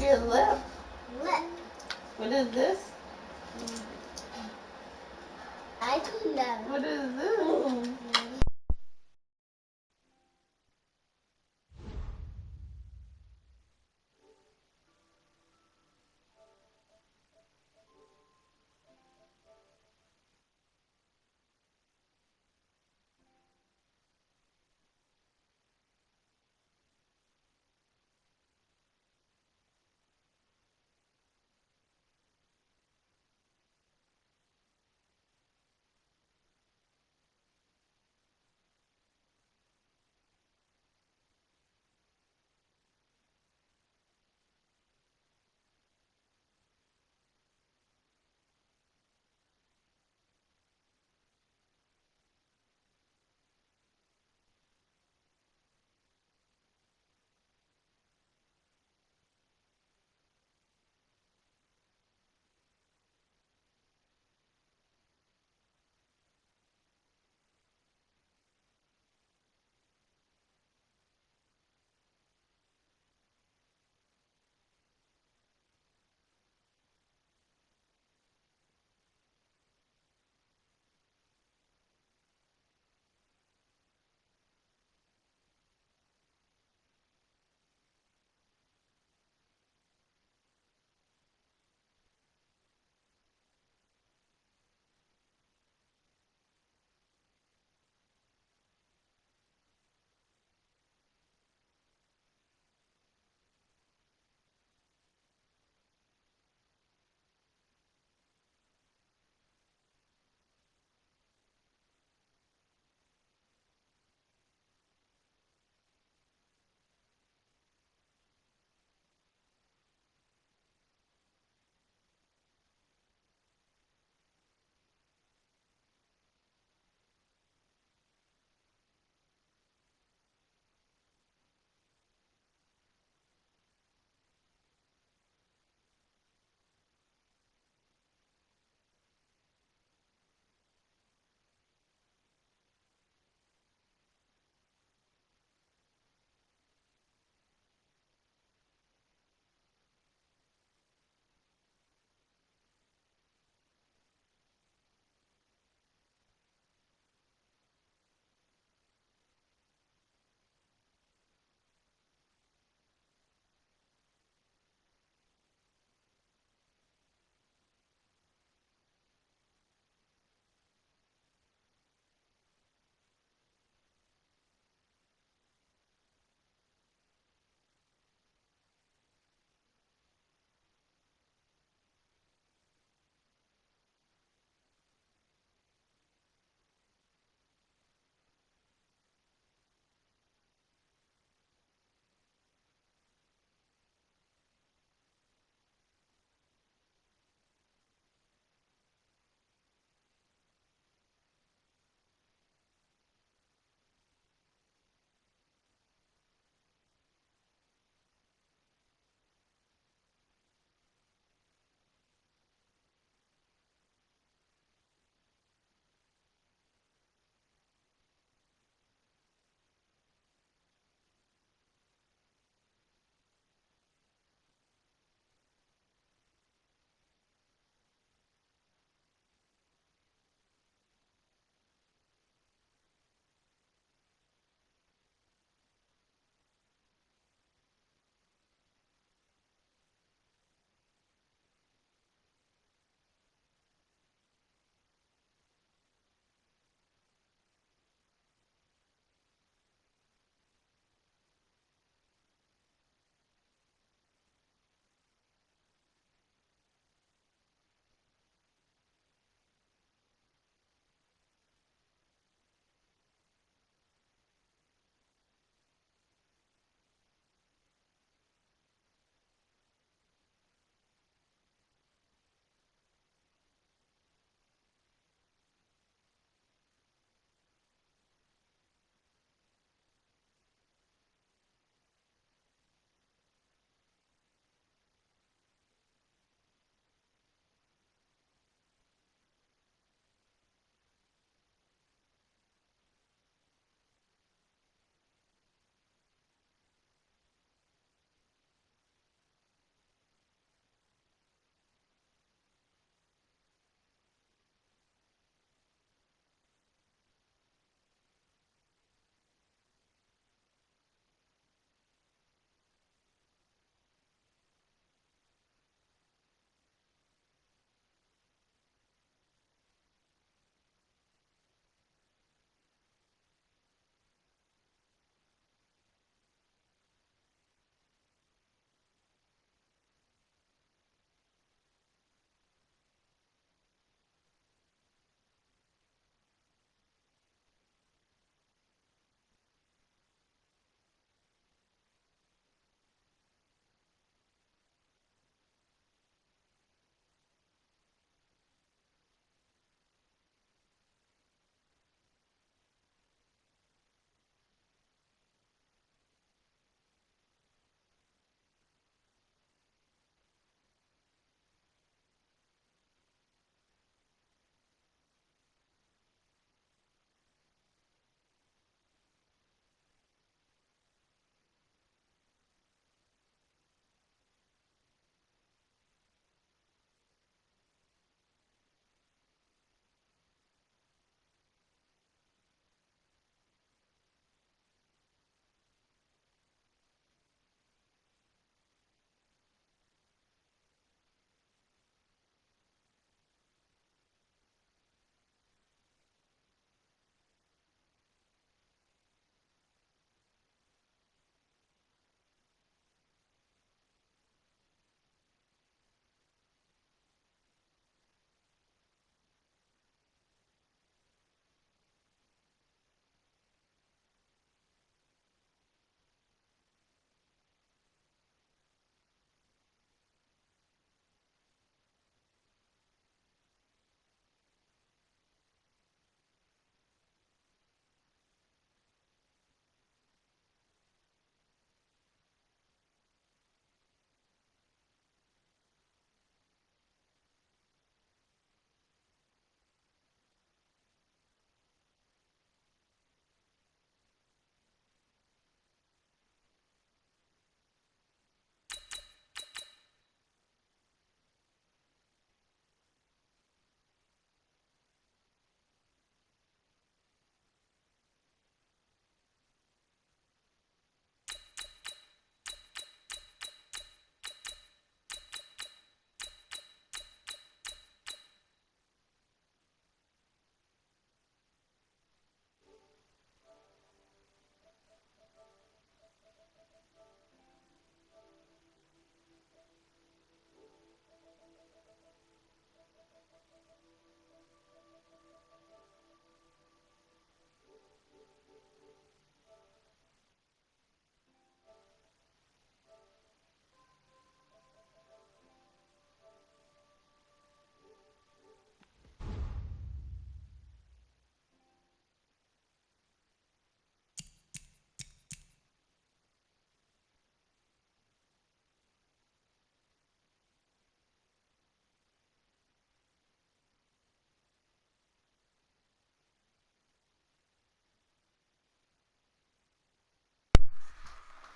Your lip. Lip. What is this? I don't know. What is this?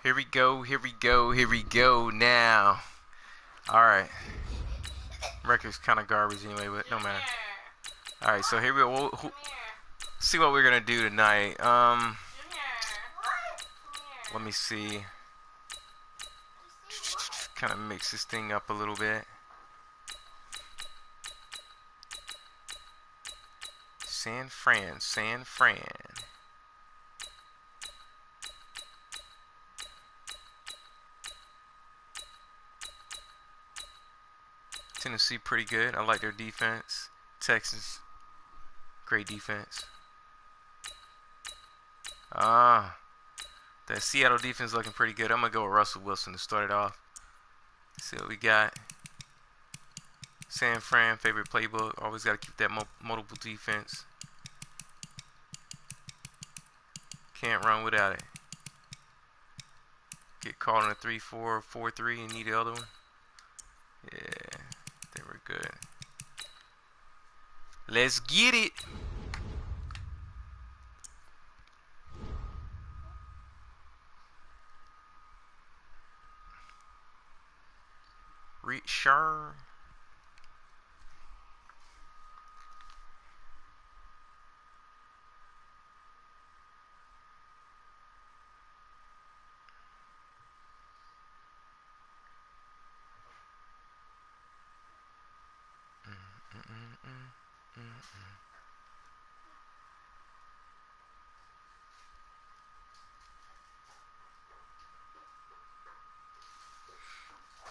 Here we go, here we go, here we go now. Alright. Record's kind of garbage anyway, but no matter. Alright, so here we go. We'll see what we're going to do tonight. Let me see. Kind of mix this thing up a little bit. San Fran. Tennessee pretty good. I like their defense. Texas, great defense. That Seattle defense looking pretty good. I'm gonna go with Russell Wilson to start it off. See what we got. San Fran, favorite playbook. Always got to keep that multiple defense. Can't run without it. Get caught in a 3-4, 4-3 and need the other one. Yeah, they were good. Let's get it. Sure.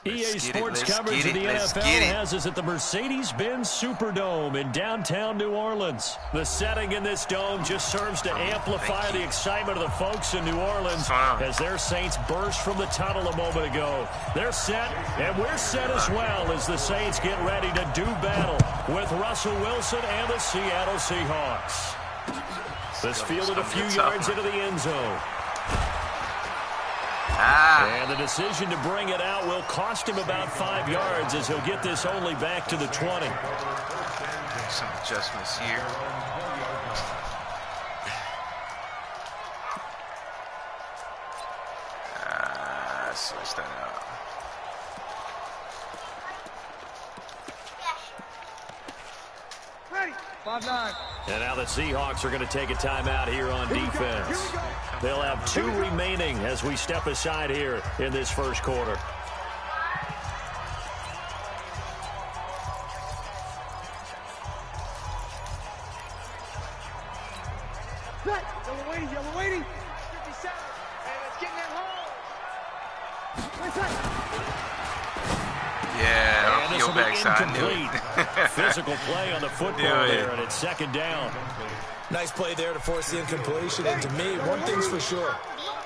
EA Sports coverage of the NFL has us at the Mercedes-Benz Superdome in downtown New Orleans. The setting in this dome just serves to amplify the excitement of the folks in New Orleans as their Saints burst from the tunnel a moment ago. They're set, and we're set as well as the Saints get ready to do battle with Russell Wilson and the Seattle Seahawks. This fielded a few yards into the end zone. And the decision to bring it out will cost him about 5 yards as he'll get this only back to the 20. Some adjustments here. Switch that out. Ready. 5-9. And now the Seahawks are going to take a timeout here on defense. They'll have 2 remaining as we step aside here in this first quarter. Yellow waiting. 57. And it's getting it home. Yeah, and this will be backside. incomplete. Physical play on the football there, and it's second down. Nice play there to force the incompletion. And to me, one thing's for sure.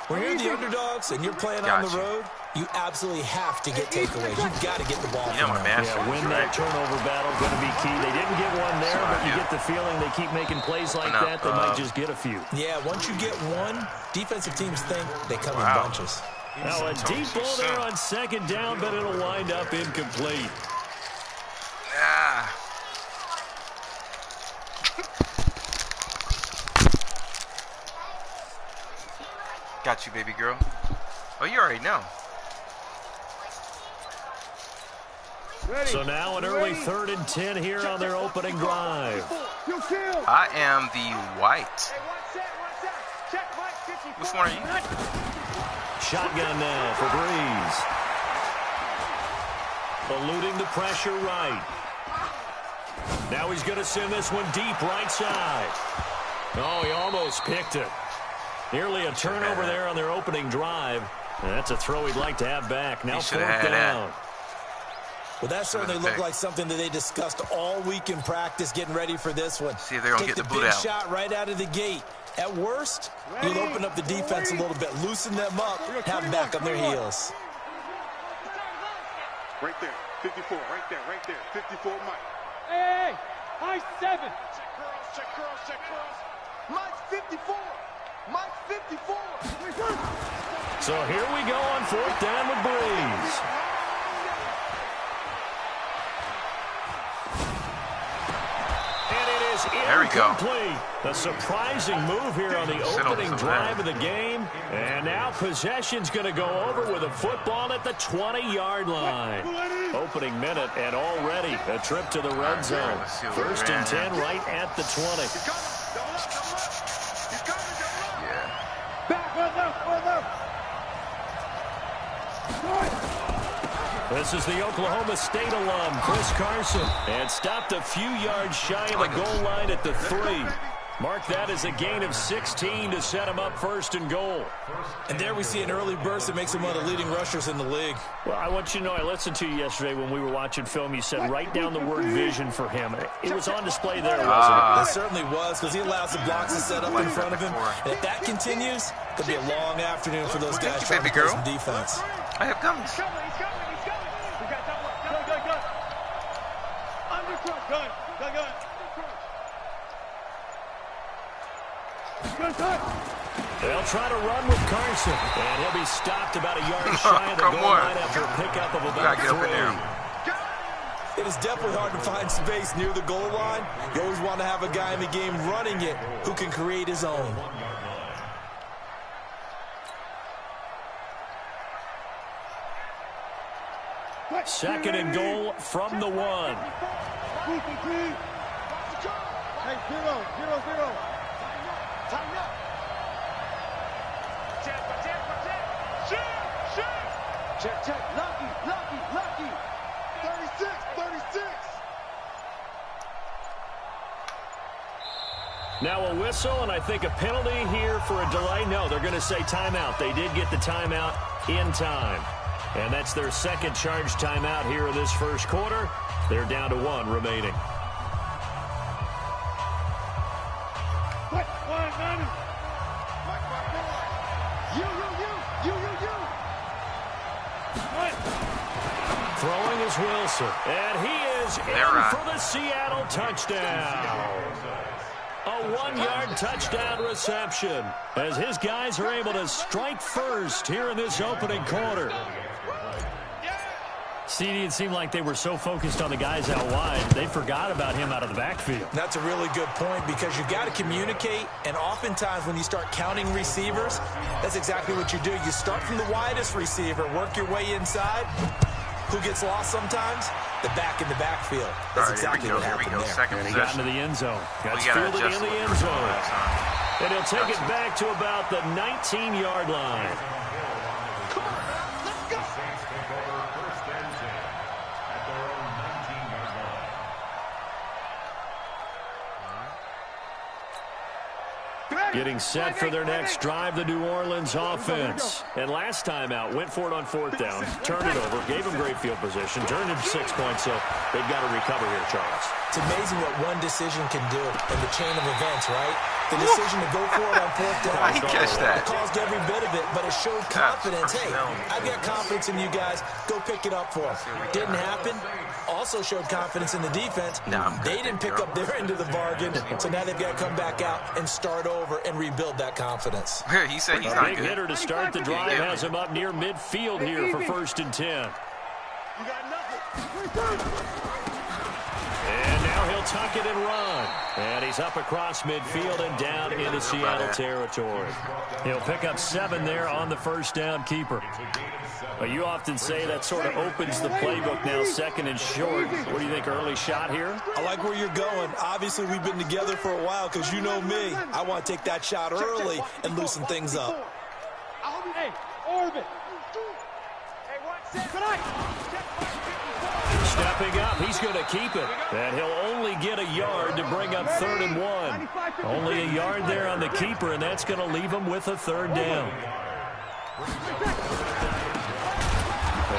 When you're the underdogs and you're playing on the road, you absolutely have to get takeaways. You've got to get the ball from them. Yeah, win that turnover battle going to be key. They didn't get one there, but you get the feeling they keep making plays like that. They might just get a few. Yeah, once you get one, defensive teams think they come in bunches. Now a deep ball there on second down, but it'll wind up incomplete. Got you, baby girl. Oh, you already know. So now an early 3rd and 10 here on their opening drive. I am the white. Which one are you? Shotgun now for Breeze. Eluding the pressure right. Now he's going to send this one deep right side. Oh, he almost picked it. Nearly a turnover there on their opening drive. And that's a throw he'd like to have back. Now 4th down. Well, that certainly looked like something that they discussed all week in practice, getting ready for this one. See if they're going to get the boot big out. Shot right out of the gate. At worst, you'll open up the defense a little bit, loosen them up, have them back on their heels. Right there, 54, right there, 54, Mike. Hey, Mike 7. Check curls. Mike 54. Mike 54. So here we go on 4th down with Breeze. And it is is incomplete. A surprising move here on the opening drive of the game. And now possession's going to go over with a football at the 20-yard line. Opening minute and already a trip to the red zone. 1st and 10 right at the 20. This is the Oklahoma State alum, Chris Carson, and stopped a few yards shy of the goal line at the 3. Mark that as a gain of 16 to set him up 1st and goal. And there we see an early burst that makes him one of the leading rushers in the league. Well, I want you to know, I listened to you yesterday when we were watching film. You said write down the word vision for him. It was on display there, wasn't it? It certainly was, because he allows the blocks to set up in front of him. And if that continues, it'll be a long afternoon for those guys trying to play some defense. I have gums. They'll try to run with Carson, and he'll be stopped about a yard shy of the goal line after a pickup of about 3. It is definitely hard to find space near the goal line. You always want to have a guy in the game running it who can create his own. Second and goal from the 1. Hey, 0-0-0. Time up. Check. Lucky. 36. Now a whistle, and I think a penalty here for a delay. No, they're going to say timeout. They did get the timeout in time. And that's their second charge timeout here in this first quarter. They're down to 1 remaining. Throwing is Wilson, and he is in for the Seattle touchdown. A 1-yard touchdown reception as his guys are able to strike first here in this opening quarter. CD, it seemed like they were so focused on the guys out wide, they forgot about him out of the backfield. That's a really good point, because you got to communicate, and oftentimes when you start counting receivers, that's exactly what you do. You start from the widest receiver, work your way inside. Who gets lost sometimes? The back in the backfield. That's exactly what happened there. And he got into the end zone. Got fielded in the end zone. And he'll take it back to about the 19-yard line. Getting set for their next drive, the New Orleans offense. And last time out, went for it on 4th down, turned it over, gave them great field position, turned it 6 points, so they've got to recover here, Charles. It's amazing what one decision can do in the chain of events, right? The decision to go for it on 4th down. Why he catch that? It caused every bit of it, but it showed confidence. Hey, I've got confidence in you guys. Go pick it up for them. Didn't happen. Also showed confidence in the defense. They didn't pick up their end of the bargain, so now they've got to come back out and start over and rebuild that confidence. He said he's not good. Big hitter to start the drive has him up near midfield here for 1st and 10. You got nothing. And now he'll tuck it and run. And he's up across midfield and down into Seattle territory. He'll pick up 7 there on the 1st down keeper. But you often say that sort of opens the playbook now, 2nd and short. What do you think, early shot here? I like where you're going. Obviously, we've been together for a while, because you know me. I want to take that shot early and loosen things up. Hey, orbit. Stepping up, he's going to keep it. And he'll only get a yard to bring up 3rd and 1. Only a yard there on the keeper, and that's going to leave him with a 3rd down.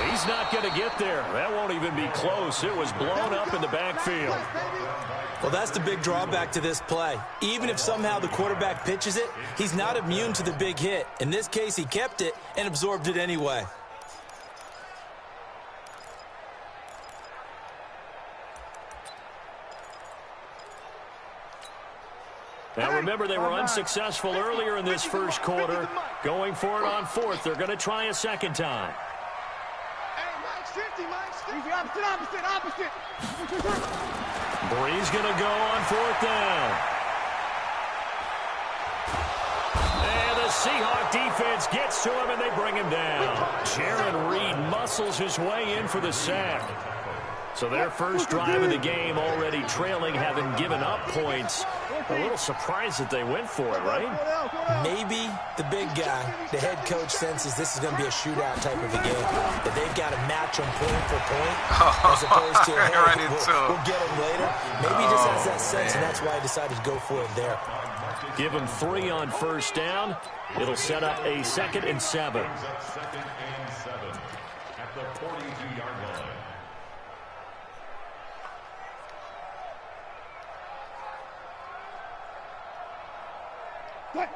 He's not going to get there. That won't even be close. It was blown up in the backfield. Well, that's the big drawback to this play. Even if somehow the quarterback pitches it, he's not immune to the big hit. In this case, he kept it and absorbed it anyway. Now remember, they were unsuccessful earlier in this first quarter. Going for it on 4th. They're going to try a second time. Bree's going to go on 4th down. And the Seahawk defense gets to him, and they bring him down. Jaron Reed muscles his way in for the sack. So their first drive of the game already trailing, having given up points. A little surprised that they went for it, right? Maybe the big guy, the head coach, senses this is going to be a shootout type of a game. That they've got to match them point for point, as opposed to, hey, we'll get them later. Maybe he just has that sense, and that's why he decided to go for it there. Give him 3 on 1st down. It'll set up a 2nd and 7. At the 42-yard line.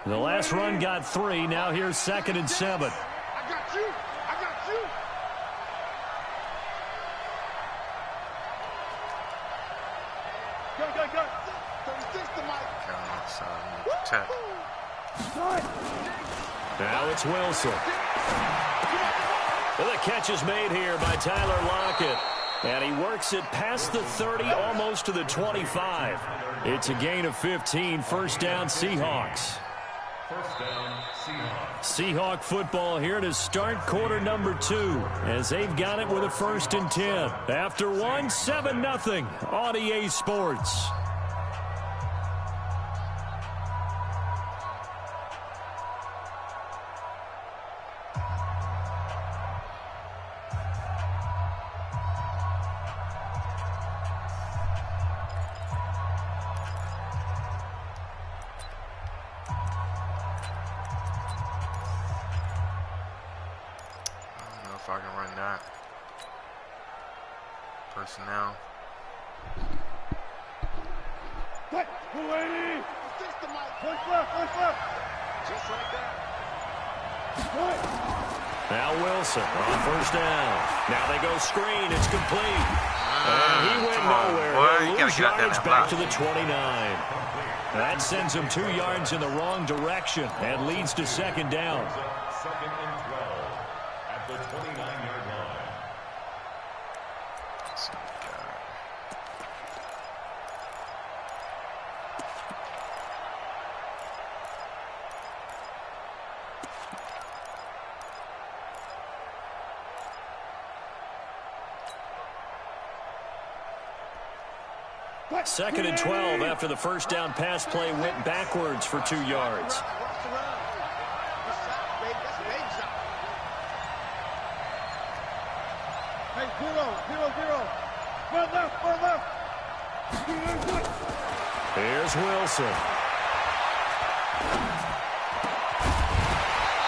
The last run got 3. Now here's 2nd and 7. I got you. I got you. Go, go, go. 36 to Mike. Now it's Wilson. Well, the catch is made here by Tyler Lockett. And he works it past the 30, almost to the 25. It's a gain of 15. 1st down, Seahawks. First down, Seahawks. Seahawk football here to start quarter number 2, as they've got it with a 1st and 10. After 1, 7-0 on EA Sports. If I can run that. Personnel. What? 280. 6 to Mike. Push left, push left. Just like that. What? Now Wilson on 1st down. Now they go screen. It's complete. And he went nowhere. He'll lose yardage back to the 29. That sends him 2 yards in the wrong direction and leads to 2nd down. 2nd and 12 at the 29-yard line. Second and 12 after the 1st down pass play went backwards for 2 yards. Hey, 0-0-0. One left, one left. Here's Wilson.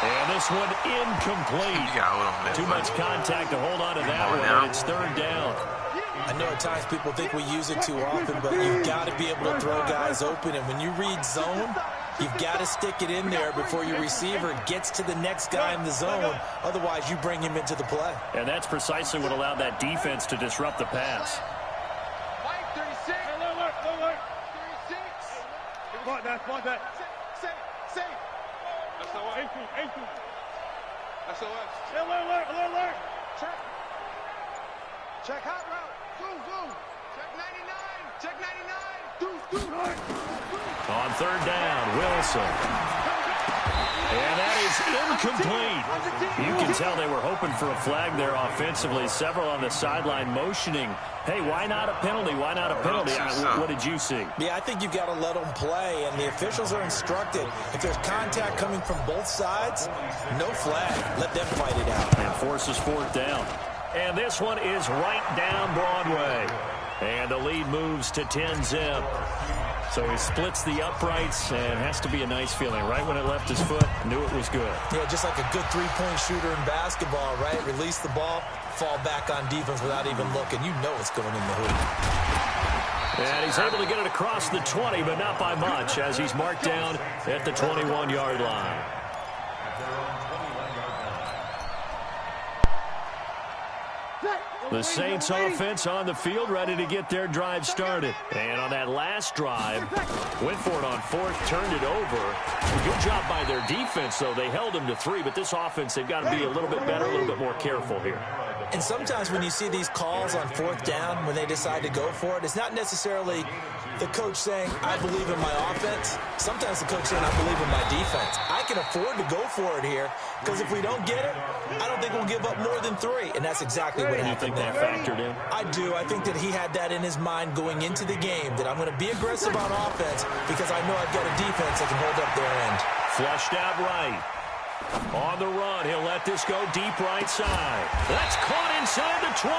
And this one incomplete. Too much contact to hold on to that one, and it's 3rd down. I know at times people think we use it too often, but you've got to be able to throw guys open. And when you read zone, you've got to stick it in there before your receiver gets to the next guy in the zone. Otherwise, you bring him into the play. And that's precisely what allowed that defense to disrupt the pass. Mike, 36. Hey, look, 36. What that? Safe. That's the way. 18. That's the way. Alert. Check hot route. Zoom. Check 99. On 3rd down, Wilson. And that is incomplete. You can tell they were hoping for a flag there offensively. Several on the sideline motioning, hey, why not a penalty? Why not a penalty? What did you see? Yeah, I think you've got to let them play, and the officials are instructed. If there's contact coming from both sides, no flag. Let them fight it out. And forces 4th down. And this one is right down Broadway. And the lead moves to 10-zip. So he splits the uprights, and has to be a nice feeling. Right when it left his foot, knew it was good. Yeah, just like a good three-point shooter in basketball, right? Release the ball, fall back on defense without even looking. You know it's going in the hoop. And he's able to get it across the 20, but not by much, as he's marked down at the 21-yard line. The Saints offense on the field, ready to get their drive started. And on that last drive, went for it on fourth, turned it over. Good job by their defense, though. They held them to 3, but this offense, they've got to be a little bit better, a little bit more careful here. And sometimes when you see these calls on fourth down, when they decide to go for it, it's not necessarily the coach saying, I believe in my offense. Sometimes the coach saying, I believe in my defense. I can afford to go for it here, because if we don't get it, I don't think we'll give up more than 3. And that's exactly what happened there. You think that factored in? I do. I think that he had that in his mind going into the game, that I'm going to be aggressive on offense because I know I've got a defense that can hold up their end. Flushed out right. On the run, he'll let this go deep right side. That's caught inside the 20.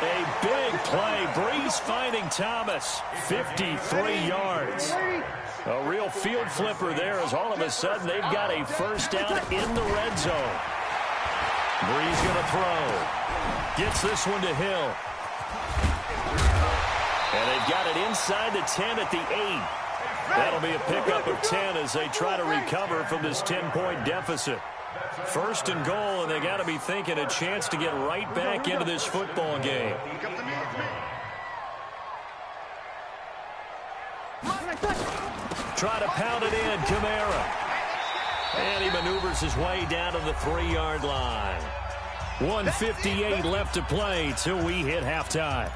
A big play. Breeze finding Thomas. 53 yards. A real field flipper there, as all of a sudden they've got a first down in the red zone. Breeze going to throw. Gets this one to Hill. And they've got it inside the 10 at the 8. That'll be a pickup of 10 as they try to recover from this 10-point deficit. First and goal, and they got to be thinking a chance to get right back into this football game. Try to pound it in, Kamara. And he maneuvers his way down to the 3-yard line. 1:58 left to play till we hit halftime.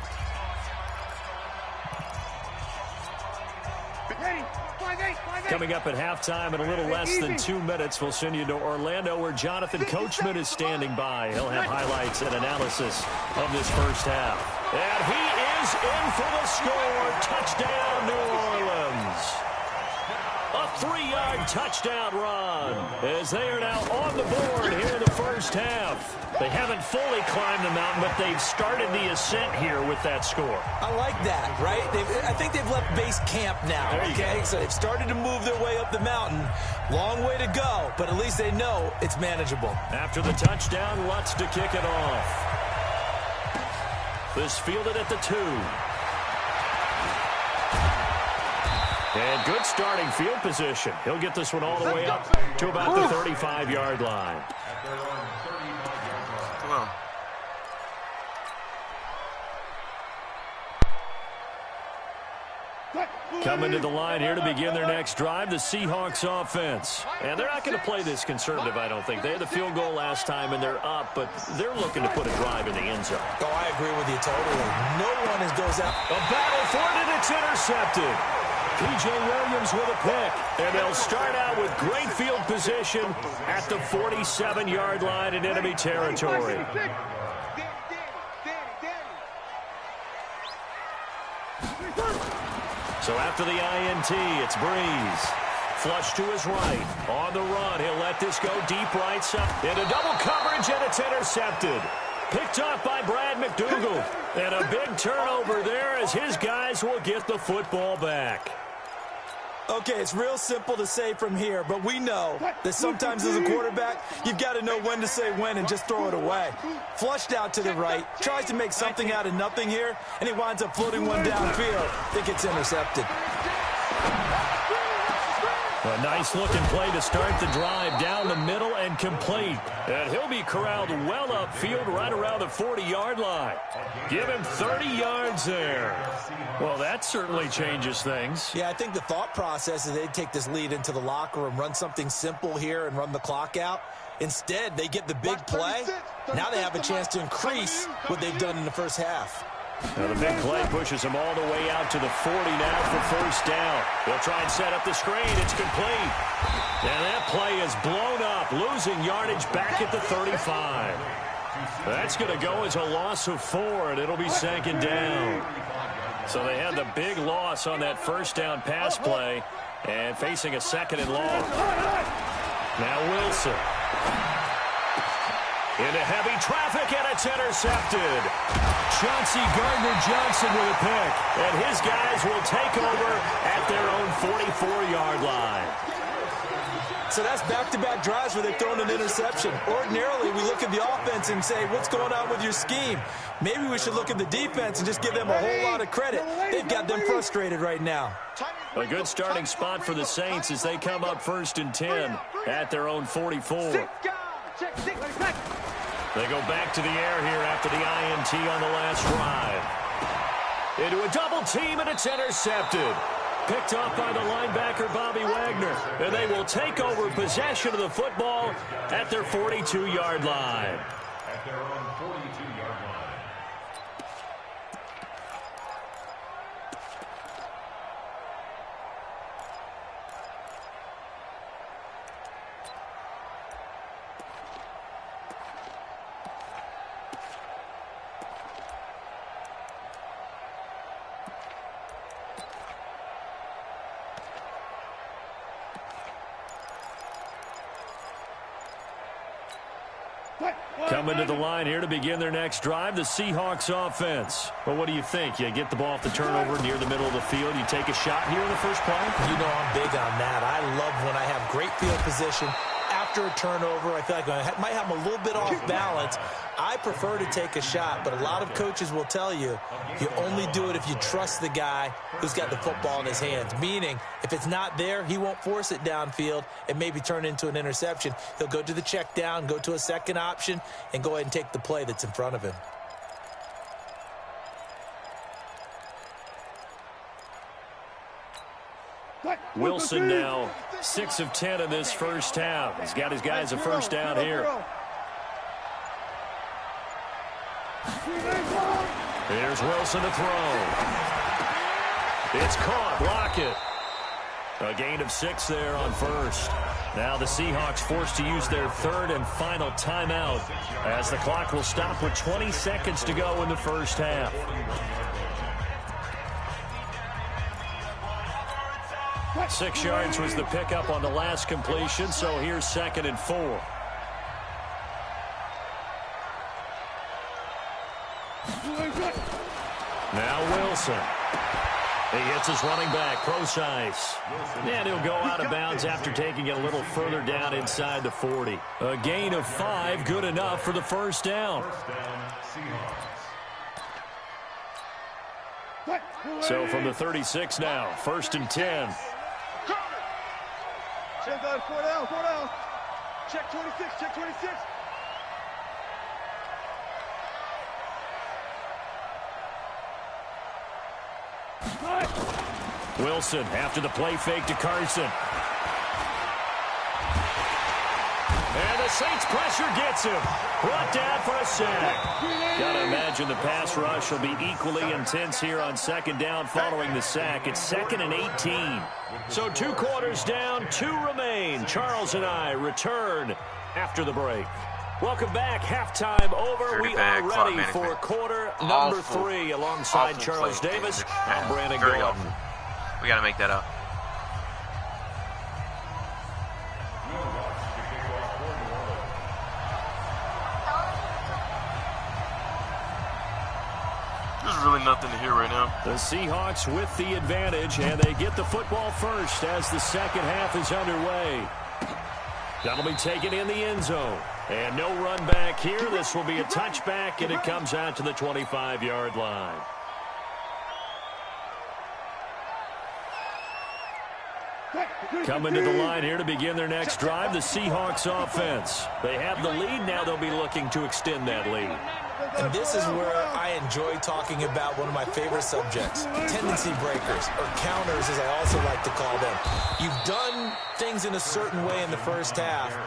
Coming up at halftime in a little less than 2 minutes, we'll send you to Orlando where Jonathan Coachman is standing by. He'll have highlights and analysis of this first half. And he is in for the score. Touchdown, New Orleans. A 3-yard touchdown run as they are now on the board here in the first half. They haven't fully climbed the mountain, but they've started the ascent here with that score. I like that, right? I think they've left base camp now, okay? So they've started to move their way up the mountain. Long way to go, but at least they know it's manageable. After the touchdown, Lutz to kick it off. This fielded at the 2. And good starting field position. He'll get this one all the way up to about the 35-yard line. Come on. Coming to the line here to begin their next drive, the Seahawks offense. And they're not going to play this conservative, I don't think. They had the field goal last time, and they're up, but they're looking to put a drive in the end zone. Oh, I agree with you totally. No one goes out. A battle for it, and it's intercepted. P.J. Williams with a pick, and they'll start out with great field position at the 47-yard line in enemy territory. So after the INT, it's Breeze. Flush to his right. On the run, he'll let this go deep right side. Into double coverage, and it's intercepted. Picked off by Brad McDougal. And a big turnover there as his guys will get the football back. Okay, it's real simple to say from here, but we know that sometimes as a quarterback, you've got to know when to say when and just throw it away. Flushed out to the right, tries to make something out of nothing here, and he winds up floating one downfield. I think it's intercepted. A nice-looking play to start the drive down the middle and complete. And he'll be corralled well upfield right around the 40-yard line. Give him 30 yards there. Well, that certainly changes things. Yeah, I think the thought process is they'd take this lead into the locker room, run something simple here and run the clock out. Instead, they get the big play. Now they have a chance to increase what they've done in the first half. Now the big play pushes them all the way out to the 40 now for first down. They'll try and set up the screen. It's complete. And that play is blown up, losing yardage back at the 35. That's going to go as a loss of 4, and it'll be second down. So they had the big loss on that first down pass play and facing a second and long. Now Wilson. Into heavy traffic, and it's intercepted. Chauncey Gardner-Johnson with a pick, and his guys will take over at their own 44-yard line. So that's back-to-back drives where they've thrown an interception. Ordinarily, we look at the offense and say, what's going on with your scheme? Maybe we should look at the defense and just give them a whole lot of credit. They've got them frustrated right now. A good starting spot for the Saints as they come up 1st and 10 at their own 44. They go back to the air here after the INT on the last drive. Into a double team, and it's intercepted. Picked up by the linebacker, Bobby Wagner. And they will take over possession of the football at their 42-yard line. At their own 42-yard line. Coming to the line here to begin their next drive, the Seahawks offense. Well, what do you think? You get the ball off the turnover near the middle of the field. You take a shot here in the first play? You know I'm big on that. I love when I have great field position. After a turnover, I feel like I might have a little bit off balance. I prefer to take a shot, but a lot of coaches will tell you, you only do it if you trust the guy who's got the football in his hands. Meaning, if it's not there, he won't force it downfield and maybe turn it into an interception. He'll go to the check down, go to a second option, and go ahead and take the play that's in front of him. Wilson now 6 of 10 in this first half. He's got his guys a first down here. Here's Wilson to throw. It's caught. Block it. A gain of 6 there on first. Now the Seahawks forced to use their third and final timeout as the clock will stop with 20 seconds to go in the first half. Six yards was the pickup on the last completion, so here's 2nd and 4. Now Wilson. He hits his running back, Procise. And he'll go out of bounds after taking it a little further down inside the 40. A gain of 5, good enough for the first down. So from the 36 now, 1st and 10. Check out 4 down, 4 down. Check 26, check 26. Wilson after the play fake to Carson. And the Saints pressure gets him. Brought down for a sack. Gotta imagine the pass rush will be equally intense here on 2nd down following the sack. It's 2nd and 18. So 2 quarters down, 2 remain. Charles and I return after the break. Welcome back. Halftime over. We are ready for quarter number 3 alongside Charles Davis. I'm Brandon Gordon. We got to make that up. There's really nothing to hear right now. The Seahawks with the advantage, and they get the football first as the second half is underway. That'll be taken in the end zone. And no run back here. This will be a touchback, and it comes out to the 25-yard line. Coming to the line here to begin their next drive, the Seahawks offense. They have the lead. Now they'll be looking to extend that lead. And this is where I enjoy talking about one of my favorite subjects, tendency breakers, or counters as I also like to call them. You've done things in a certain way in the first half,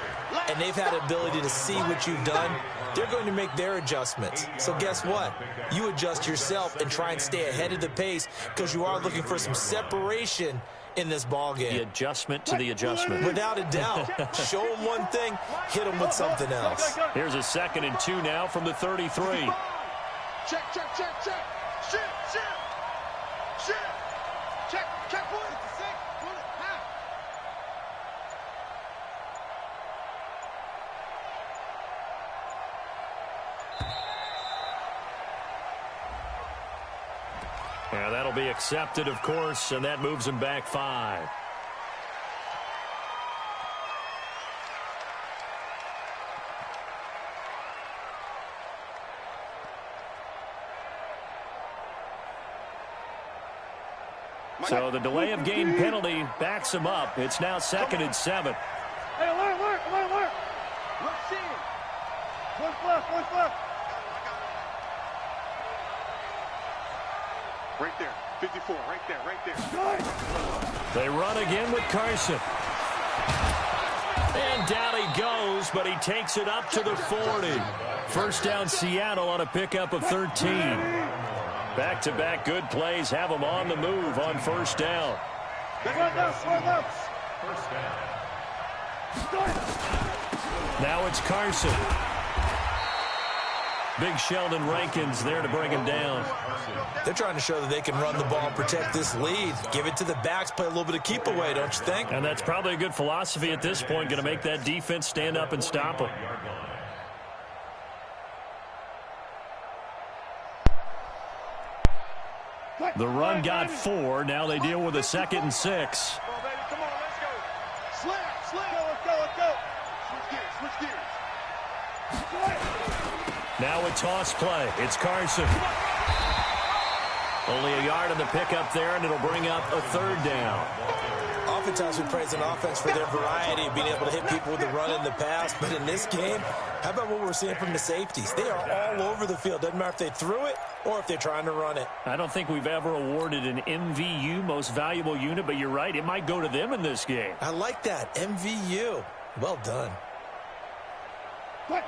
and they've had the ability to see what you've done. They're going to make their adjustments. So guess what? You adjust yourself and try and stay ahead of the pace because you are looking for some separation in this ball game. The adjustment to the adjustment. Without a doubt. Show them one thing, hit them with something else. Here's a 2nd and 2 now from the 33. Check, check, check, check. Shoot, shoot. Shoot. Check, check, bullet. Bullet, half. Yeah, that'll be accepted, of course, and that moves him back 5. So the delay of game penalty backs him up. It's now 2nd and 7. Hey, alert, alert, alert, alert. Let's see. Right there, 54, right there, right there. They run again with Carson. And down he goes, but he takes it up to the 40. First down Seattle on a pickup of 13. Back-to-back good plays have them on the move on first down. Now it's Carson. Big Sheldon Rankins there to bring him down. They're trying to show that they can run the ball and protect this lead. Give it to the backs, play a little bit of keep away, don't you think? And that's probably a good philosophy at this point, going to make that defense stand up and stop them. The run got 4. Now they deal with a 2nd and 6. Come on, baby, come on, let's go. Slam, let's go. Switch gears. Now a toss play. It's Carson. Only a yard on the pickup there, and it'll bring up a 3rd down. Oftentimes we praise an offense for their variety of being able to hit people with the run in the pass. But in this game, how about what we're seeing from the safeties? They are all over the field. Doesn't matter if they threw it or if they're trying to run it. I don't think we've ever awarded an MVU, most valuable unit, but you're right. It might go to them in this game. I like that. MVU. Well done.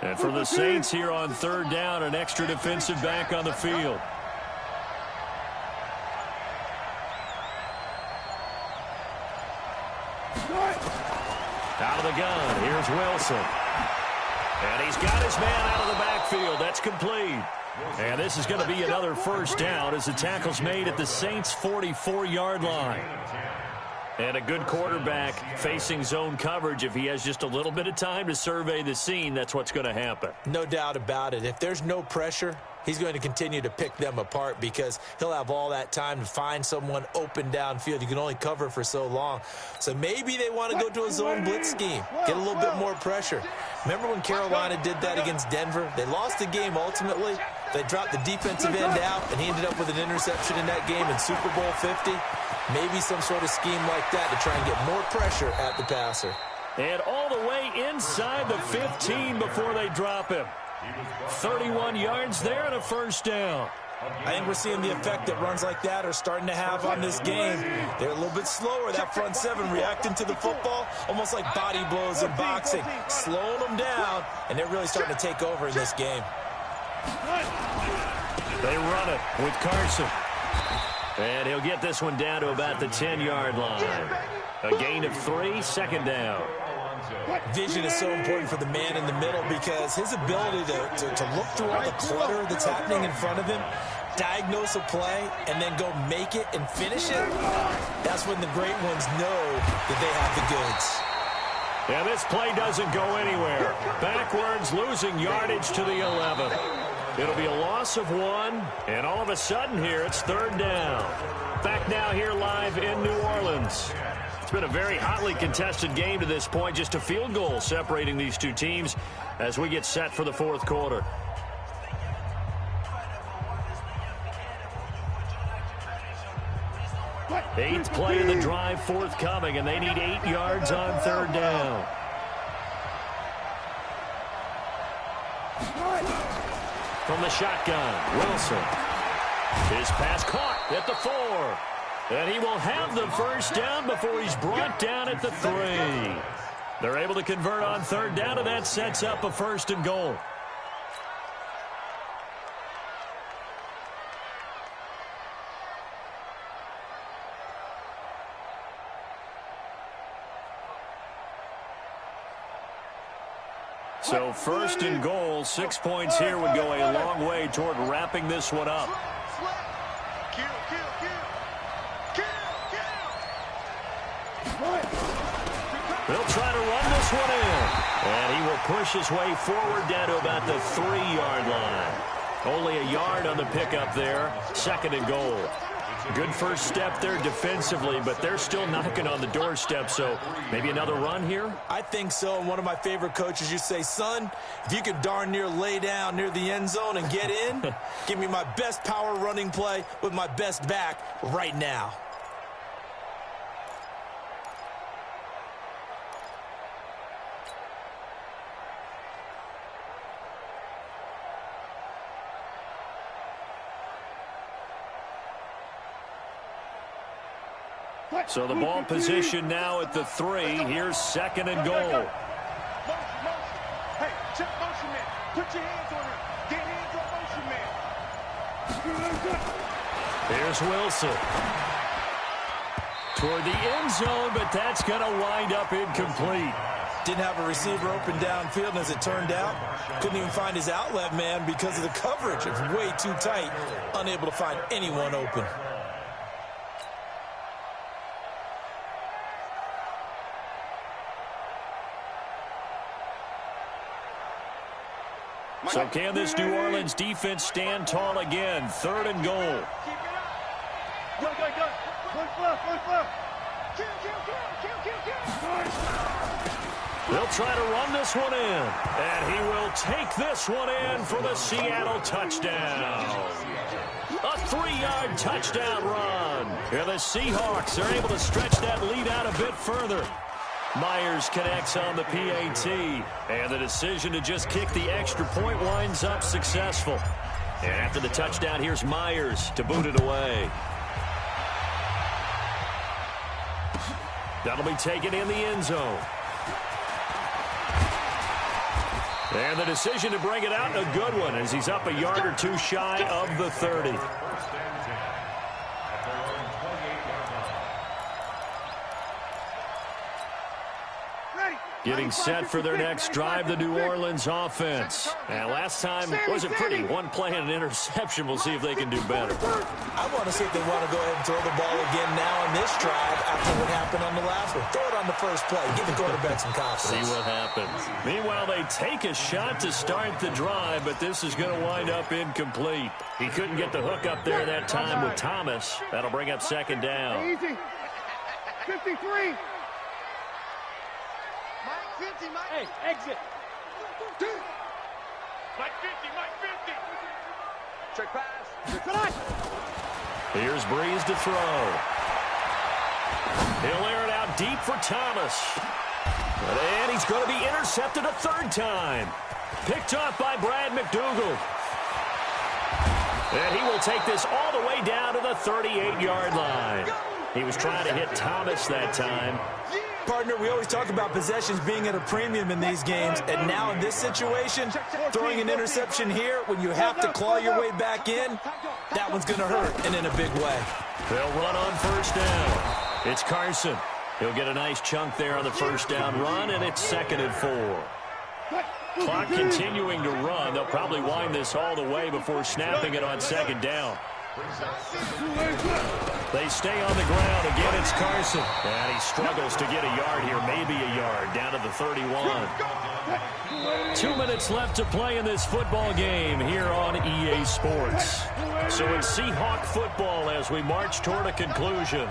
And for the Saints here on 3rd down, an extra defensive back on the field. Out of the gun, here's Wilson. And he's got his man out of the backfield. That's complete. And this is going to be another first down as the tackle's made at the Saints' 44-yard line. And a good quarterback facing zone coverage. If he has just a little bit of time to survey the scene, that's what's going to happen. No doubt about it. If there's no pressure, he's going to continue to pick them apart because he'll have all that time to find someone open downfield. You can only cover for so long. So maybe they want to go to a zone blitz scheme, get a little bit more pressure. Remember when Carolina did that against Denver? They lost the game ultimately. They dropped the defensive end out, and he ended up with an interception in that game in Super Bowl 50. Maybe some sort of scheme like that to try and get more pressure at the passer. And all the way inside the 15 before they drop him. 31 yards there and a first down. I think we're seeing the effect that runs like that are starting to have on this game. They're a little bit slower, that front seven, reacting to the football, almost like body blows in boxing, slowing them down, and they're really starting to take over in this game. They run it with Carson. And he'll get this one down to about the 10-yard line. A gain of 3, 2nd down. Vision is so important for the man in the middle because his ability to look through all the clutter that's happening in front of him, diagnose a play, and then go make it and finish it, that's when the great ones know that they have the goods. And this play doesn't go anywhere. Backwards, losing yardage to the 11. It'll be a loss of 1, and all of a sudden here, it's 3rd down. Back now here live in New Orleans. It's been a very hotly contested game to this point, just a field goal separating these two teams as we get set for the 4th quarter. Eighth play of the drive forthcoming, and they need 8 yards on 3rd down. From the shotgun, Wilson. His pass caught at the 4. And he will have the first down before he's brought down at the 3. They're able to convert on 3rd down, and that sets up a 1st and goal. So 1st and goal, 6 points here would go a long way toward wrapping this one up. They'll try to run this one in. And he will push his way forward down to about the 3-yard line. Only a yard on the pickup there, 2nd and goal. Good first step there defensively, but they're still knocking on the doorstep, so maybe another run here? I think so. And one of my favorite coaches, you say, son, if you can darn near lay down near the end zone and get in, give me my best power running play with my best back right now. So the ball position now at the 3. Here's 2nd and goal. Motion. Hey, check motion man. Put your hands on him. Get hands on motion man. Here's Wilson. Toward the end zone, but that's going to wind up incomplete. Didn't have a receiver open downfield, and as it turned out, couldn't even find his outlet man because of the coverage. It's way too tight, unable to find anyone open. So can this New Orleans defense stand tall again? 3rd and goal. Go. Push left. Kill. They'll try to run this one in. And he will take this one in for the Seattle touchdown. A 3-yard touchdown run. And the Seahawks are able to stretch that lead out a bit further. Myers connects on the PAT. And the decision to just kick the extra point winds up successful. And after the touchdown, here's Myers to boot it away. That'll be taken in the end zone. And the decision to bring it out, a good one, as he's up a yard or 2 shy of the 30. Getting set for their next drive, the New Orleans offense. And last time wasn't pretty. One play and an interception. We'll see if they can do better. I want to see if they want to go ahead and throw the ball again now on this drive after what happened on the last one. Throw it on the first play. Give the quarterback some confidence. See what happens. Meanwhile, they take a shot to start the drive, but this is going to wind up incomplete. He couldn't get the hook up there that time with Thomas. That'll bring up 2nd down. Easy. 53. Hey, exit. Mike 50. Check pass. Here's Breeze to throw. He'll air it out deep for Thomas. And he's going to be intercepted a 3rd time. Picked off by Brad McDougal. And he will take this all the way down to the 38-yard line. He was trying to hit Thomas that time. Partner, we always talk about possessions being at a premium in these games, and now in this situation, throwing an interception here when you have to claw your way back in, that one's going to hurt, and in a big way. They'll run on 1st down. It's Carson. He'll get a nice chunk there on the 1st down run, and it's 2nd and 4. Clock continuing to run. They'll probably wind this all the way before snapping it on 2nd down. They stay on the ground. Again, it's Carson. And he struggles to get a yard here, maybe a yard, down to the 31. 2 minutes left to play in this football game here on EA Sports. So it's Seahawk football as we march toward a conclusion.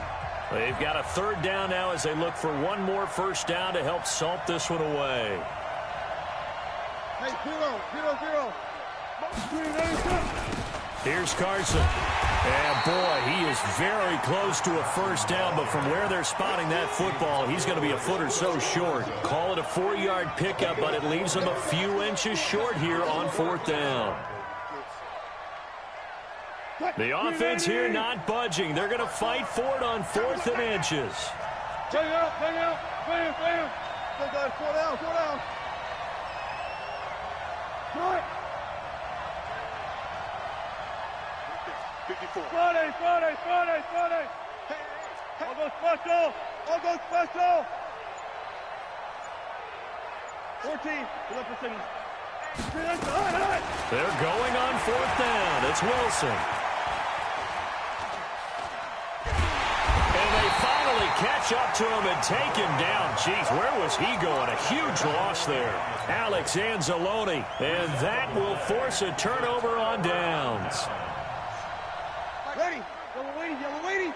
They've got a 3rd down now as they look for one more 1st down to help salt this one away. Hey, 0. Here's Carson. And, boy, he is very close to a 1st down, but from where they're spotting that football, he's going to be a foot or so short. Call it a 4-yard pickup, but it leaves him a few inches short here on 4th down. The offense here not budging. They're going to fight for it on 4th and inches. Bang out. Go, guys, 4 down. Right. 54. Friday. I'll go special. 14. They're going on 4th down. It's Wilson. And they finally catch up to him and take him down. Jeez, where was he going? A huge loss there. Alex Anzalone. And that will force a turnover on downs. Ready. Yellow waiting.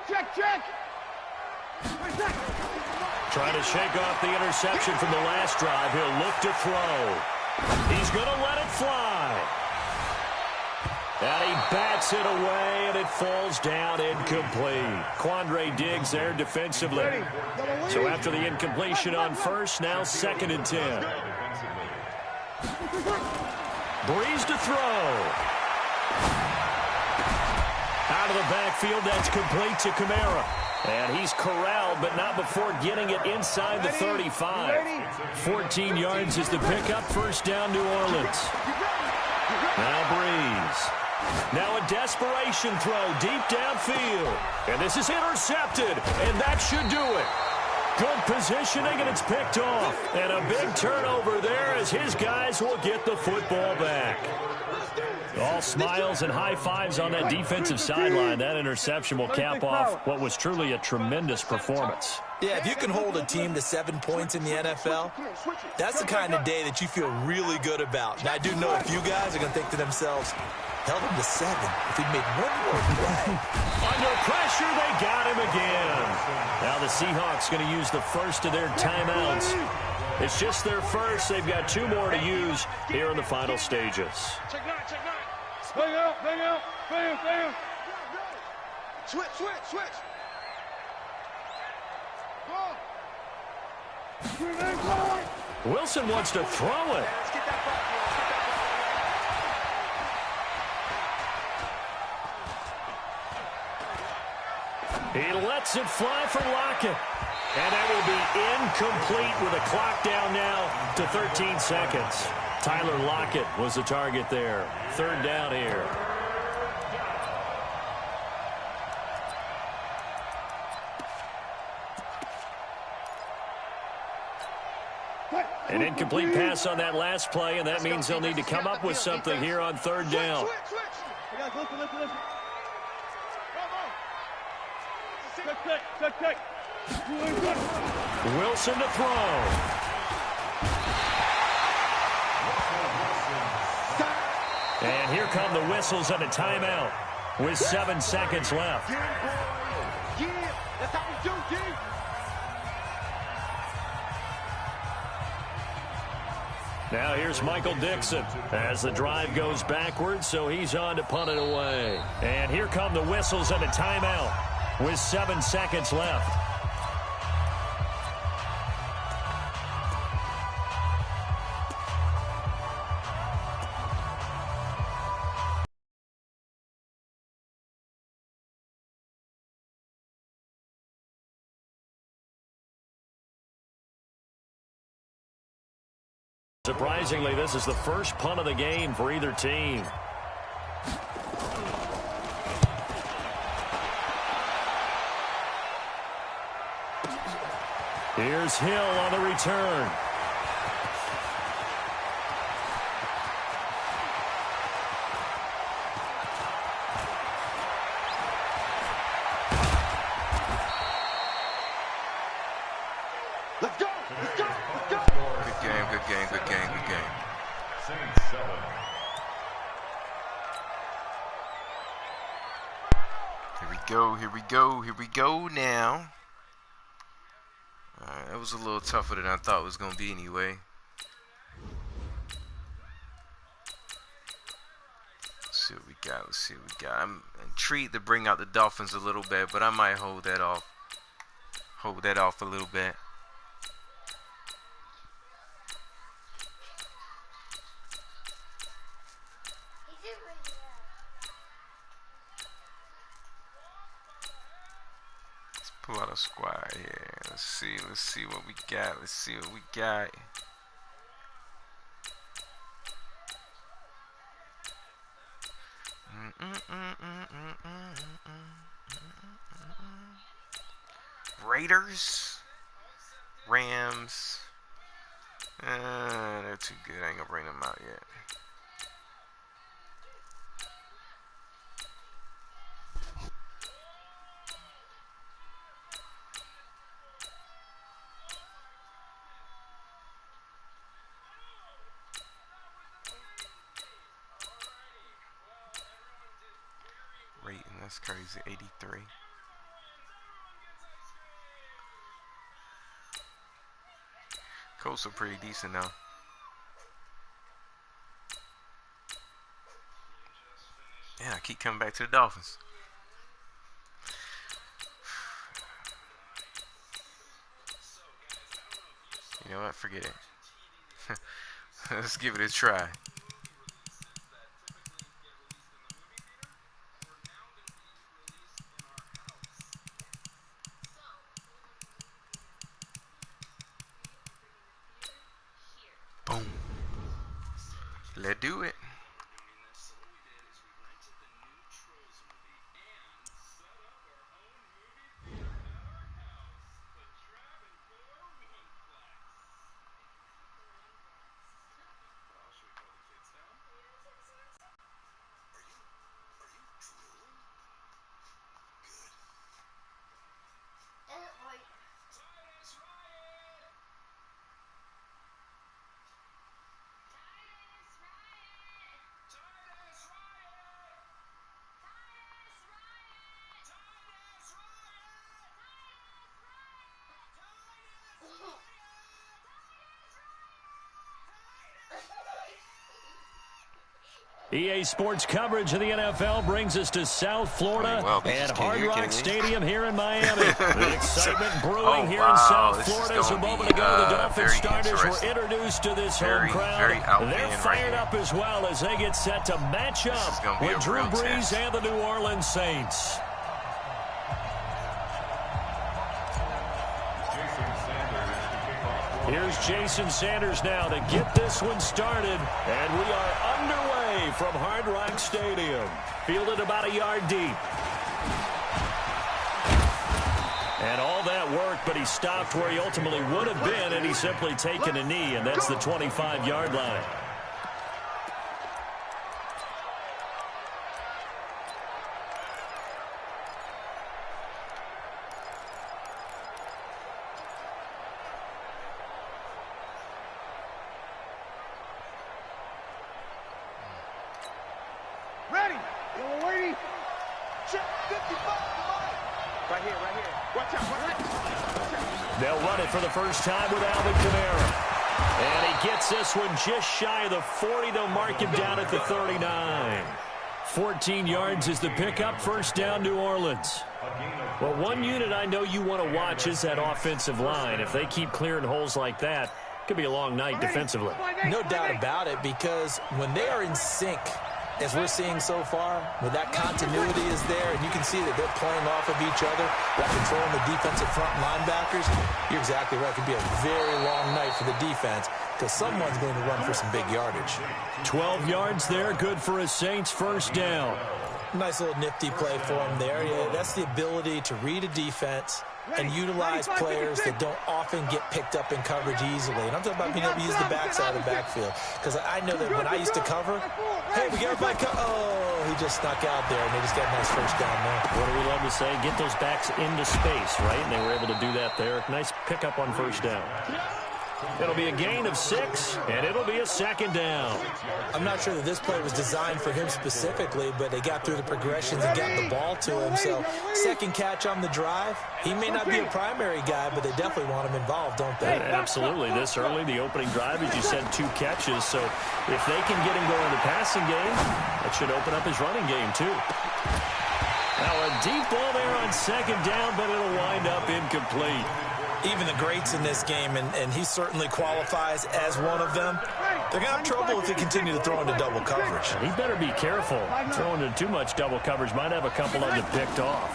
Check. Trying to shake off the interception from the last drive. He'll look to throw. He's going to let it fly. And he bats it away, and it falls down incomplete. Quandre Diggs there defensively. So after the incompletion on 1st, now 2nd and 10. Breeze to throw. Out Out of the backfield, that's complete to Kamara. And he's corralled, but not before getting it inside the 35. 14 yards is the pickup. First down, New Orleans. Now Breeze. Now a desperation throw deep downfield. And this is intercepted, and that should do it. Good positioning, and it's picked off. And a big turnover there as his guys will get the football back. All smiles and high fives on that defensive sideline. That interception will cap off what was truly a tremendous performance. Yeah, if you can hold a team to 7 points in the NFL, that's the kind of day that you feel really good about. And I do know a few guys are going to think to themselves, held him to 7 if he'd made one more play. Under pressure, they got him again. Now the Seahawks going to use the first of their timeouts. It's just their first. They've got 2 more to use here in the final stages. Check nine. Bang out. Bam. Switch. Go. Wilson wants to throw it. Let's get that ball. He lets it fly for Lockett. And that will be incomplete with a clock down now to 13 seconds. Tyler Lockett was the target there. Third down here. An incomplete pass on that last play, and that means they'll need to come up with something here on third down. Listen. Check. Wilson to throw. And here come the whistles and a timeout with 7 seconds left. Yeah, that's how we do, G. Now here's Michael Dixon as the drive goes backwards, so he's on to punt it away. And here come the whistles and a timeout with 7 seconds left. Surprisingly, this is the first punt of the game for either team. Here's Hill on the return. Let's go. Good game. Here we go now. Alright, that was a little tougher than I thought it was going to be anyway. Let's see what we got. I'm intrigued to bring out the Dolphins a little bit, but I might hold that off a little bit. Pull out a squad here. Let's see what we got. Raiders, Rams. They're too good. I ain't gonna bring them out yet. That's crazy. 83. Colts are pretty decent now. Yeah, I keep coming back to the Dolphins. You know what? Forget it. Let's give it a try. Let's do it. EA Sports coverage of the NFL brings us to South Florida at Hard Rock Stadium here in Miami. The excitement brewing here in South Florida as a moment ago the Dolphins starters were introduced to this home crowd. They're fired up as well as they get set to match up with Drew Brees and the New Orleans Saints. Here's Jason Sanders now to get this one started, and we are underway from Hard Rock Stadium. Fielded about a yard deep. And all that work, but he stopped where he ultimately would have been, and he's simply taken a knee, and that's the 25-yard line. They'll run it for the first time with Alvin Kamara. And he gets this one just shy of the 40. They'll mark him down at the 39. 14 yards is the pickup. First down, New Orleans. Well, one unit I know you want to watch is that offensive line. If they keep clearing holes like that, it could be a long night defensively. No doubt about it, because when they are in sync, as we're seeing so far, when that continuity is there, and you can see that they're playing off of each other, while controlling the defensive front linebackers, you're exactly right. It could be a very long night for the defense, because someone's going to run for some big yardage. 12 yards there, good for a Saints first down. Nice little nifty play for him there. Yeah, that's the ability to read a defense and utilize players that don't often get picked up in coverage easily. And I'm talking about being able to use the backside of the backfield. Because I know that when I used to cover, hey, we got everybody oh, he just snuck out there, and they just got a nice first down there. What do we love to say? Get those backs into space, right? And they were able to do that there. Nice pickup on first down. It'll be a gain of 6, and it'll be a second down. I'm not sure that this play was designed for him specifically, but they got through the progressions and got the ball to him. So, second catch on the drive. He may not be a primary guy, but they definitely want him involved, don't they? Absolutely. This early, the opening drive, as you said, 2 catches. So, if they can get him going in the passing game, that should open up his running game, too. Now, a deep ball there on second down, but it'll wind up incomplete. Even the greats in this game, and he certainly qualifies as one of them, they're going to have trouble if they continue to throw into double coverage. He better be careful. Throwing into too much double coverage might have a couple of them picked off.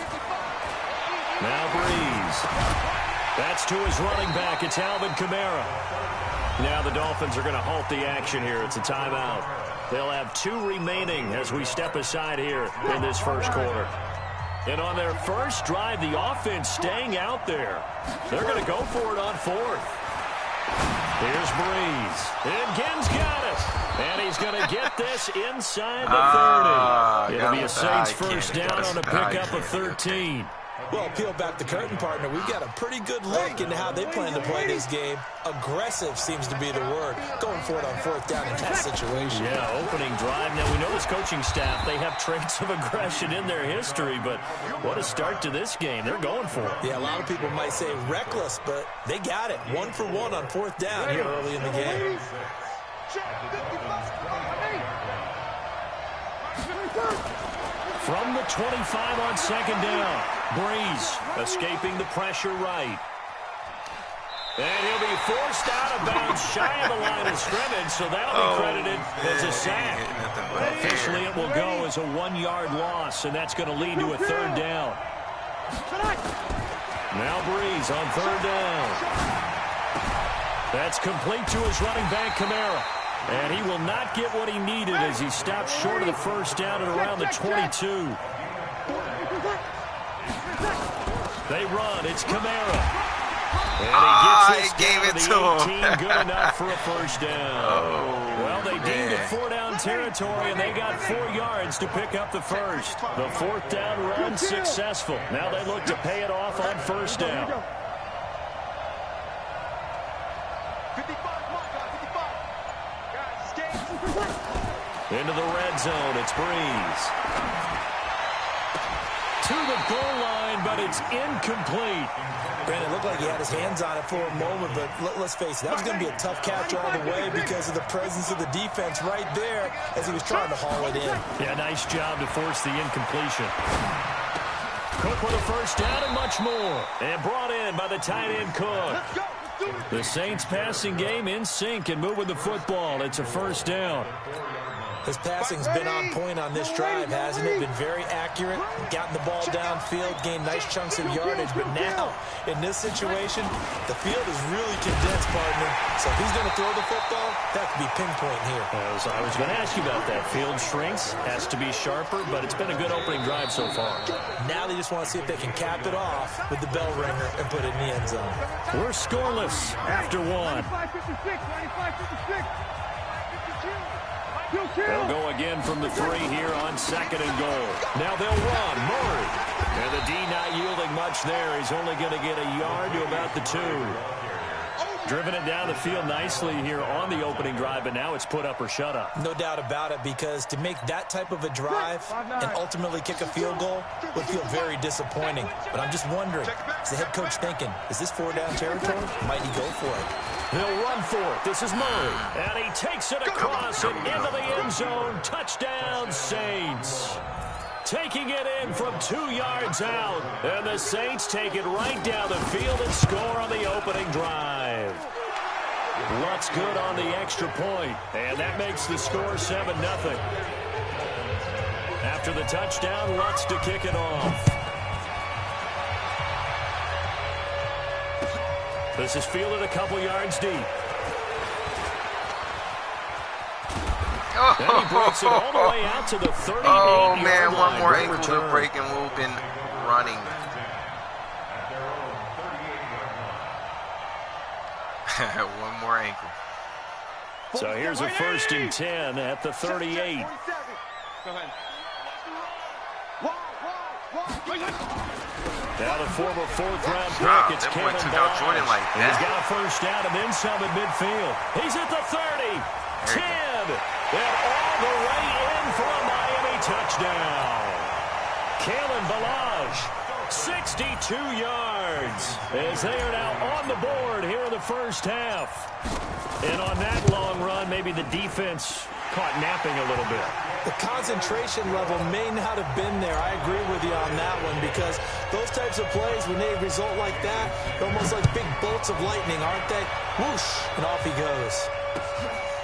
Now Brees. That's to his running back. It's Alvin Kamara. Now the Dolphins are going to halt the action here. It's a timeout. They'll have 2 remaining as we step aside here in this first quarter. And on their first drive, the offense staying out there. They're going to go for it on 4th. Here's Brees. And Ginn's got it. And he's going to get this inside the 30. It'll be a Saints first down on a pickup of 13. Well, peel back the curtain, partner. We've got a pretty good look into how they plan to play this game. Aggressive seems to be the word. Going for it on 4th down in that situation. Yeah, opening drive. Now, we know this coaching staff, they have traits of aggression in their history, but what a start to this game. They're going for it. Yeah, a lot of people might say reckless, but they got it. 1 for 1 on 4th down here early in the game. From the 25 on second down, Brees escaping the pressure right. And he'll be forced out of bounds shy of the line of scrimmage, so that'll be credited as a sack. Officially, it will go as a 1-yard loss, and that's going to lead to a 3rd down. Now Brees on 3rd down. That's complete to his running back, Kamara. And he will not get what he needed as he stopped short of the first down at around the 22. They run. It's Kamara. And he gets this down to the 18. Good enough for a first down. Well, they deemed it 4-down territory, and they got 4 yards to pick up the first. The 4th down run successful. Now they look to pay it off on first down. 55. Into the red zone, it's Breeze. To the goal line, but it's incomplete. Brandon, it looked like he had his hands on it for a moment, but let's face it, that was going to be a tough catch all the way because of the presence of the defense right there as he was trying to haul it in. Yeah, nice job to force the incompletion. Cook with a first down and much more. And brought in by the tight end Cook. The Saints passing game in sync and moving the football. It's a first down. His passing's been on point on this drive, hasn't it? Been very accurate, gotten the ball downfield, gained nice chunks of yardage. But now, in this situation, the field is really condensed, partner. So if he's going to throw the football, that could be pinpoint here. I was going to ask you about that. Field shrinks, has to be sharper, but it's been a good opening drive so far. Now they just want to see if they can cap it off with the bell ringer and put it in the end zone. We're scoreless after one. 95-56. They'll go again from the 3 here on 2nd and goal. Now they'll run. Murray. And the D not yielding much there. He's only going to get a yard to about the 2. Driven it down the field nicely here on the opening drive, but now it's put up or shut up. No doubt about it, because to make that type of a drive and ultimately kick a field goal would feel very disappointing. But I'm just wondering, is the head coach thinking, is this 4-down territory? Might he go for it? He'll run for it. This is Murray. And he takes it across and into the end zone. Touchdown, Saints. Taking it in from 2 yards out. And the Saints take it right down the field and score on the opening drive. Lutz good on the extra point. And that makes the score 7-0. After the touchdown, Lutz to kick it off. This is fielded a couple yards deep. And he breaks it all the way out to the 38-yard Oh, man, line. one more ankle to break and we've been running. One more ankle. So here's a 1st and 10 at the 38. Now the former 4th-round pick, it's Kevin Balaj. Like that. He's got a first down and then some at midfield. He's at the 30, 10, and all the way in for a Miami touchdown. Kevin Balaj, 62 yards, as they are now on the board here in the first half. And on that long run, maybe the defense caught napping a little bit. The concentration level may not have been there. I agree with you on that one, because those types of plays, when they result like that, they're almost like big bolts of lightning, aren't they? Whoosh, and off he goes.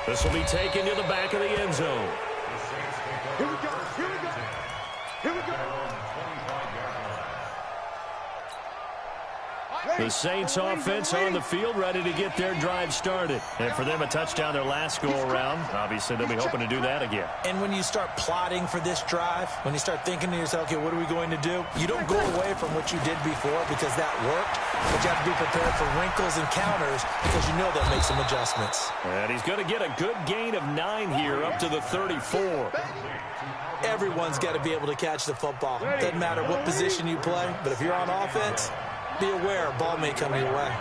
This will be taken to the back of the end zone. Here we go. Here we go. The Saints offense on the field, ready to get their drive started. And for them, a touchdown their last go-around. Obviously, they'll be hoping to do that again. And when you start plotting for this drive, when you start thinking to yourself, okay, what are we going to do? You don't go away from what you did before because that worked, but you have to be prepared for wrinkles and counters because you know they'll make some adjustments. And he's going to get a good gain of 9 here up to the 34. Everyone's got to be able to catch the football. Doesn't matter what position you play, but if you're on offense, be aware, ball may come your way.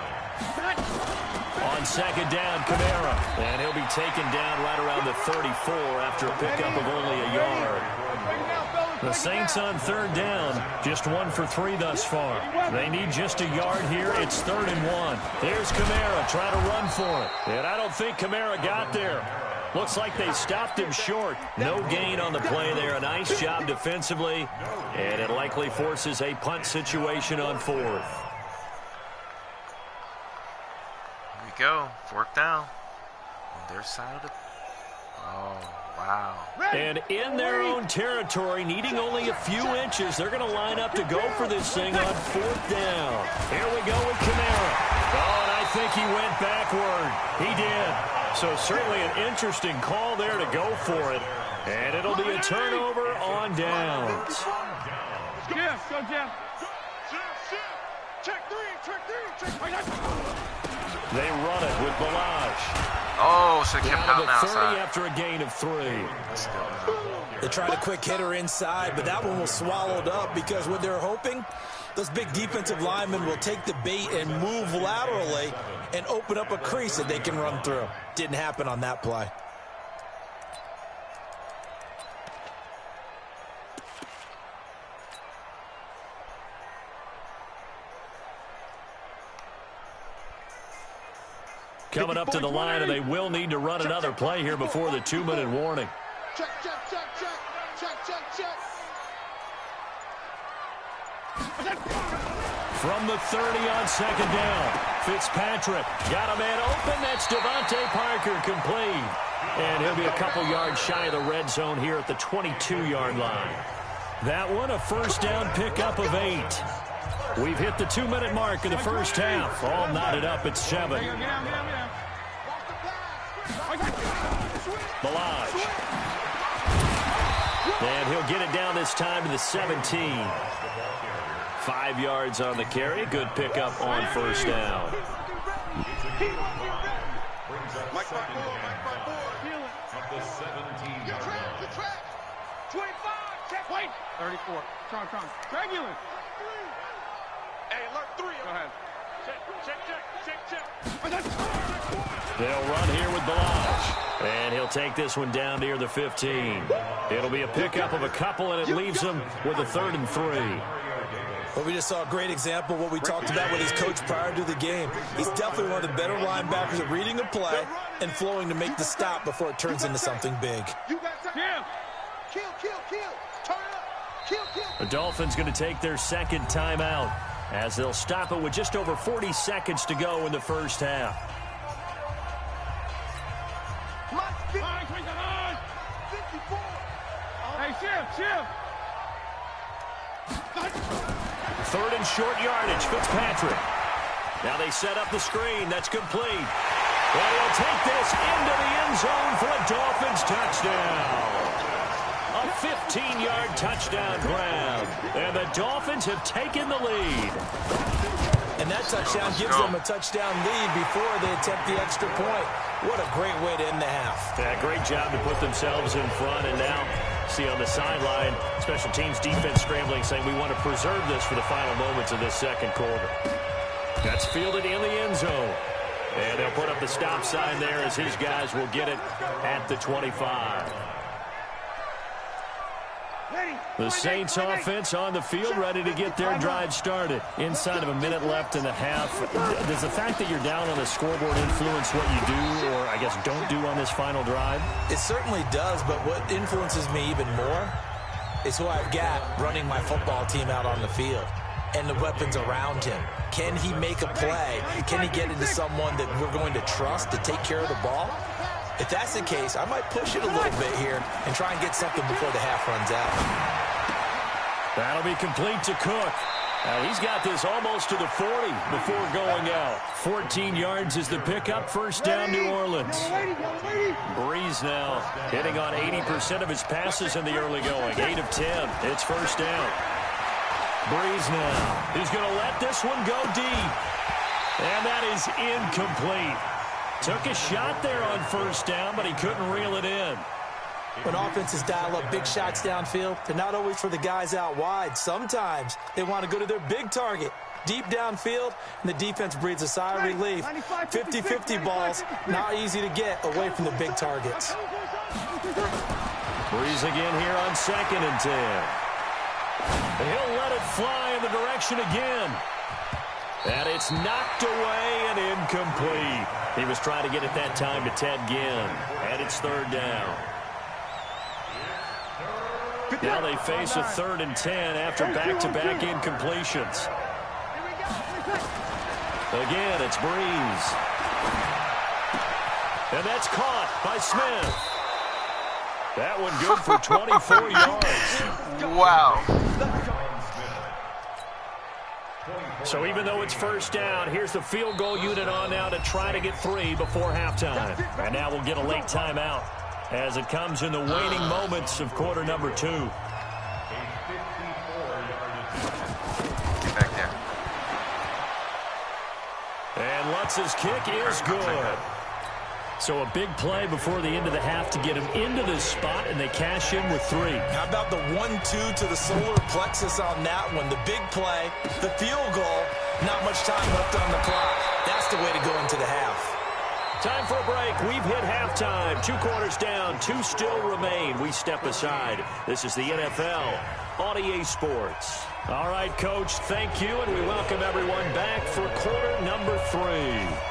On 2nd down, Kamara. And he'll be taken down right around the 34 after a pickup of only a yard. The Saints on 3rd down, just 1 for 3 thus far. They need just a yard here. It's 3rd and 1. There's Kamara trying to run for it. And I don't think Kamara got there. Looks like they stopped him short. No gain on the play there. A nice job defensively. And it likely forces a punt situation on 4th. Go 4th down on their side of the... Oh, wow. And in their own territory, needing only a few inches, they're going to line up to go for this thing on 4th down. Here we go with Kamara. Oh, and I think he went backward. He did. So certainly an interesting call there to go for it. And it'll be a turnover on downs. Jeff, go Jeff. Check three. They run it with Balaj. Oh, so he kept Down out to 30 outside. after a gain of 3. They tried a quick hitter inside, but that one was swallowed up because what they're hoping, those big defensive linemen will take the bait and move laterally and open up a crease that they can run through. Didn't happen on that play. Coming up to the line, and they will need to run another play here before the 2-minute warning. Check. From the 30 on 2nd down, Fitzpatrick got a man open. That's Devontae Parker, complete. And he'll be a couple yards shy of the red zone here at the 22-yard line. That one, a first down pickup of 8. We've hit the 2-minute mark in the first half. All knotted up at 7. Balaj. And he'll get it down this time to the 17. 5 yards on the carry. Good pickup on first down. Mike 5-4. At the 17-yard line. 25. Check. Wait. 34. Tron. Regular. Hey, alert 3. Go ahead. Check. They'll run here with Balaj. And he'll take this one down near the 15. It'll be a pickup of a couple, and it leaves them with a 3rd and 3. Well, we just saw a great example of what we talked about with his coach prior to the game. He's definitely one of the better linebackers at reading a play and flowing to make the stop before it turns into something big. You got time. Kill. Turn up. Kill. The Dolphins going to take their 2nd timeout as they'll stop it with just over 40 seconds to go in the first half. 54. Hey, shift. 3rd and short yardage, Fitzpatrick. Now they set up the screen. That's complete. And he'll take this into the end zone for a Dolphins touchdown. A 15-yard touchdown grab. And the Dolphins have taken the lead. And that touchdown gives them a touchdown lead before they attempt the extra point. What a great way to end the half. Yeah, great job to put themselves in front. And now, see on the sideline, special teams defense scrambling, saying we want to preserve this for the final moments of this 2nd quarter. That's fielded in the end zone. And they'll put up the stop sign there as his guys will get it at the 25. The Saints offense on the field, ready to get their drive started. Inside of a minute left in the half. Does the fact that you're down on the scoreboard influence what you do, or I guess don't do on this final drive? It certainly does, but what influences me even more is who I've got running my football team out on the field and the weapons around him. Can he make a play? Can he get into someone that we're going to trust to take care of the ball? If that's the case, I might push it a little bit here and try and get something before the half runs out. That'll be complete to Cook. He's got this almost to the 40 before going out. 14 yards is the pickup. First down, New Orleans. Breeze now hitting on 80% of his passes in the early going. 8 of 10. It's first down. Breeze now. He's going to let this one go deep. And that is incomplete. Took a shot there on first down, but he couldn't reel it in. When offenses dial up big shots downfield, they're not always for the guys out wide. Sometimes they want to go to their big target, deep downfield, and the defense breathes a sigh of relief. 50-50 balls, not easy to get away from the big targets. Breeze again here on 2nd and 10. And he'll let it fly in the direction again. And it's knocked away and incomplete. He was trying to get it that time to Ted Ginn. And it's 3rd down. Now they face a 3rd and 10 after back-to-back incompletions. Again, it's Breeze. And that's caught by Smith. That one good for 24 yards. Wow. So even though it's first down, here's the field goal unit on now to try to get 3 before halftime. And now we'll get a late timeout as it comes in the waning moments of quarter number 2. Get back there. And Lutz's kick is good. So a big play before the end of the half to get him into this spot, and they cash in with 3. How about the 1-2 to the solar plexus on that one? The big play, the field goal, not much time left on the clock. That's the way to go into the half. Time for a break. We've hit halftime. 2 quarters down, 2 still remain. We step aside. This is the NFL on EA Sports. All right, Coach, thank you, and we welcome everyone back for quarter number 3.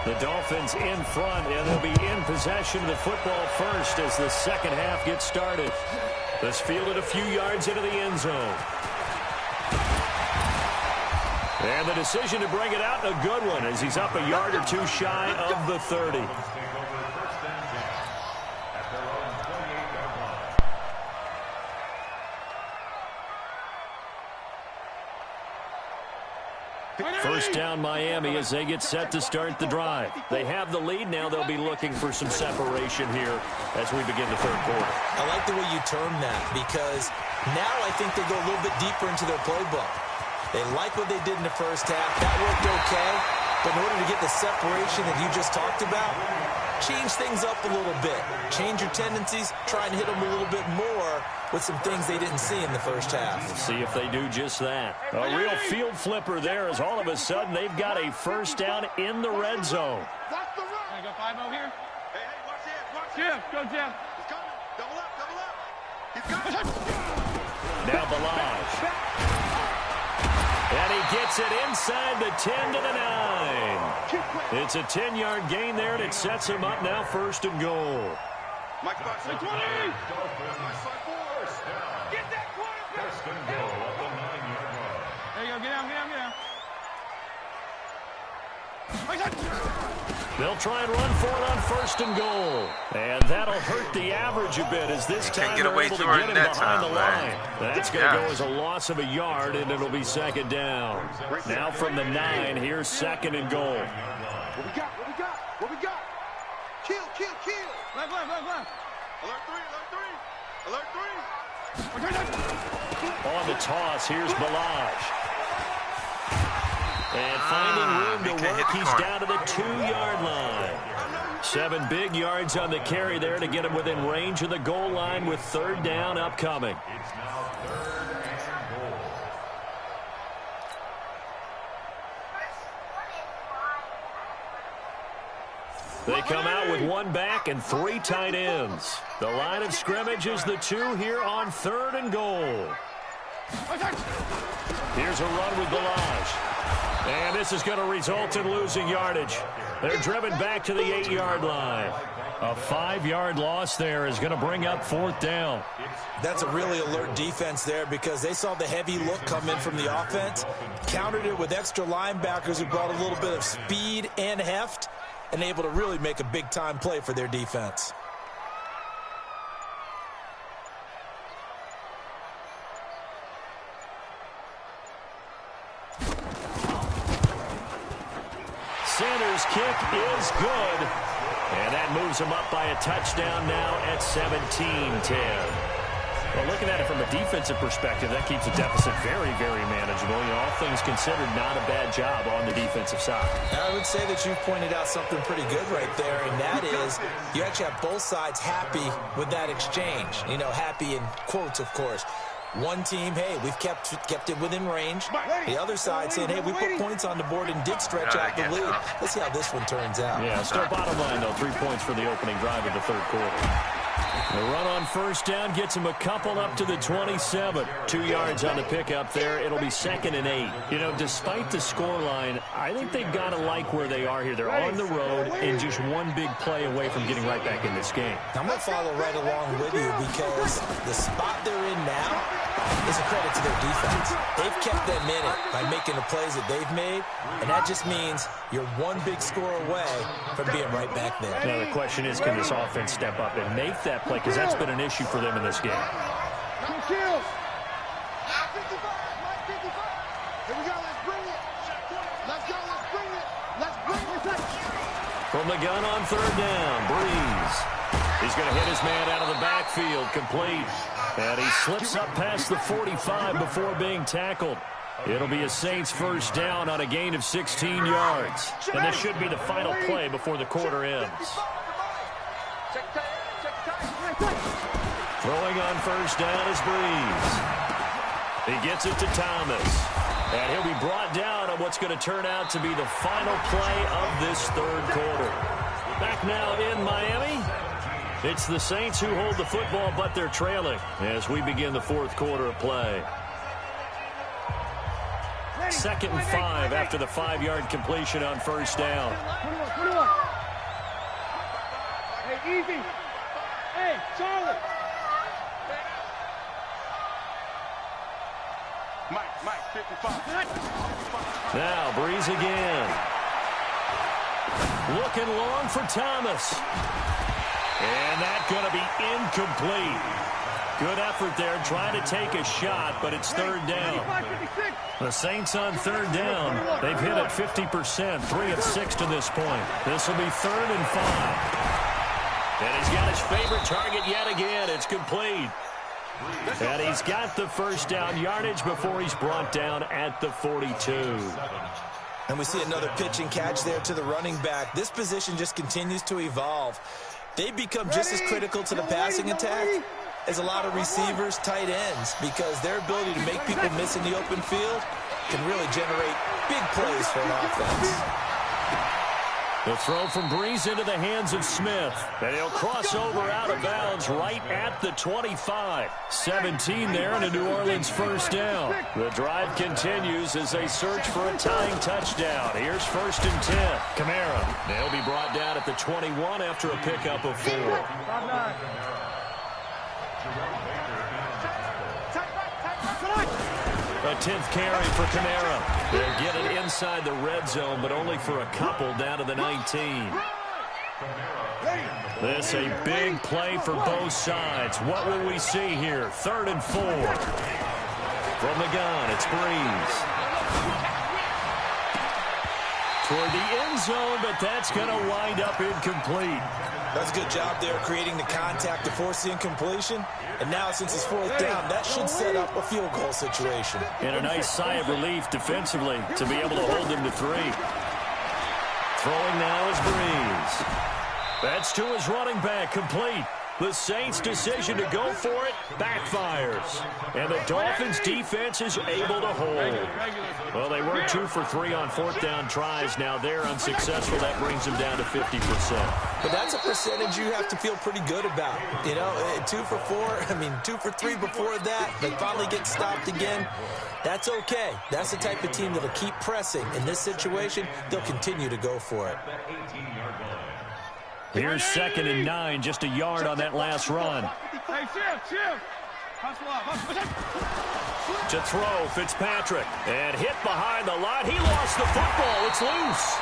The Dolphins in front, and they'll be in possession of the football first as the second half gets started. This fielded a few yards into the end zone. And the decision to bring it out, a good one, as he's up a yard or 2 shy of the 30. First down Miami as they get set to start the drive. They have the lead. Now they'll be looking for some separation here as we begin the third quarter. I like the way you term that because now I think they go a little bit deeper into their playbook. They like what they did in the first half. That worked okay. But in order to get the separation that you just talked about, change things up a little bit. Change your tendencies. Try and hit them a little bit more with some things they didn't see in the first half. We'll see if they do just that. A real field flipper there as all of a sudden they've got a first down in the red zone. That's the run. Can I go 5-0 here? Hey, watch this. Watch Jim, go Jim. He's coming. Double up, double up. He's coming. Now Balaj. And he gets it inside the 10 to the 9. It's a 10-yard gain there, and it sets him up now first and goal. Mike 20. Get that quarterback. First and goal at the 9-yard line. There you go. Get down, get down, get down. They'll try and run for it on first and goal. And that'll hurt the average a bit as this time they're able to get him behind the line. That's going to go as a loss of a yard, and it'll be second down. Now from the 9, here's second and goal. What we got? What we got? What we got? Kill, kill, kill. Left. Alert 3, alert 3. On the toss, here's Balaj. And finding room to work, he's down to the 2-yard line. 7 big yards on the carry there to get him within range of the goal line with third down upcoming. It's now 3rd and goal. They come out with 1 back and 3 tight ends. The line of scrimmage is the 2 here on 3rd and goal. Here's a run with Balaj. And this is going to result in losing yardage. They're driven back to the 8-yard line. A 5-yard loss there is going to bring up 4th down. That's a really alert defense there because they saw the heavy look come in from the offense, countered it with extra linebackers who brought a little bit of speed and heft, and able to really make a big-time play for their defense. Sanders' kick is good. And that moves him up by a touchdown now at 17-10. Well, looking at it from a defensive perspective, that keeps the deficit very, very manageable. You know, all things considered, not a bad job on the defensive side. I would say that you've pointed out something pretty good right there, and that is you actually have both sides happy with that exchange. You know, happy in quotes, of course. One team, hey, we've kept it within range. The other side saying, hey, we put points on the board and did stretch out the lead. Let's see how this one turns out. Yeah, still bottom line, though, 3 points for the opening drive of the third quarter. The run on first down gets him a couple up to the 27. 2 yards on the pickup there. It'll be 2nd and 8. You know, despite the scoreline, I think they've got to like where they are here. They're on the road and just one big play away from getting right back in this game. I'm going to follow right along with you because the spot they're in now is a credit to their defense. They've kept them in it by making the plays that they've made, and that just means you're one big score away from being right back there. Now the question is, can this offense step up and make that play? Because that's been an issue for them in this game. Kills. 55, Mike 55. Here we go, let's bring it. From the gun on third down, Breeze. He's going to hit his man out of the backfield, complete. And he slips up past the 45 before being tackled. It'll be a Saints first down on a gain of 16 yards. And this should be the final play before the quarter ends. Throwing on first down is Breeze. He gets it to Thomas. And he'll be brought down on what's going to turn out to be the final play of this third quarter. Back now in Miami. It's the Saints who hold the football, but they're trailing as we begin the fourth quarter of play. 2nd and 5 after the 5-yard completion on first down. Hey, easy. Hey, Charlie. Mike, 55. Now Breeze again. Looking long for Thomas. And that's going to be incomplete. Good effort there, trying to take a shot, but it's third down. The Saints on third down. They've hit it 50%, 3 of 6 to this point. This will be 3rd and 5. And he's got his favorite target yet again. It's complete. And he's got the first down yardage before he's brought down at the 42. And we see another pitch and catch there to the running back. This position just continues to evolve. They become just as critical to the passing attack as a lot of receivers, tight ends, because their ability to make people miss in the open field can really generate big plays for an offense. The throw from Breeze into the hands of Smith. And he'll cross over out of bounds right at the 25. 17 there and a New Orleans first down. The drive continues as they search for a tying touchdown. Here's 1st and 10. Kamara. They'll be brought down at the 21 after a pickup of 4. A 10th carry for Kamara. They'll get it inside the red zone, but only for a couple down to the 19. This a big play for both sides. What will we see here? 3rd and 4. From the gun, it's Breeze. Toward the end zone, but that's going to wind up incomplete. That's a good job there creating the contact to force the incompletion. And now, since it's 4th down, that should set up a field goal situation. And a nice sigh of relief defensively to be able to hold them to 3. Throwing now is Breeze. That's to his running back, complete. The Saints' decision to go for it backfires. And the Dolphins' defense is able to hold. Well, they were 2 for 3 on 4th down tries. Now they're unsuccessful. That brings them down to 50%. But that's a percentage you have to feel pretty good about. You know, 2 for 2 for 3 before that. They finally get stopped again. That's okay. That's the type of team that'll keep pressing. In this situation, they'll continue to go for it. Here's 2nd and 9, just a yard on that last run. To throw, Fitzpatrick. And hit behind the line. He lost the football. It's loose.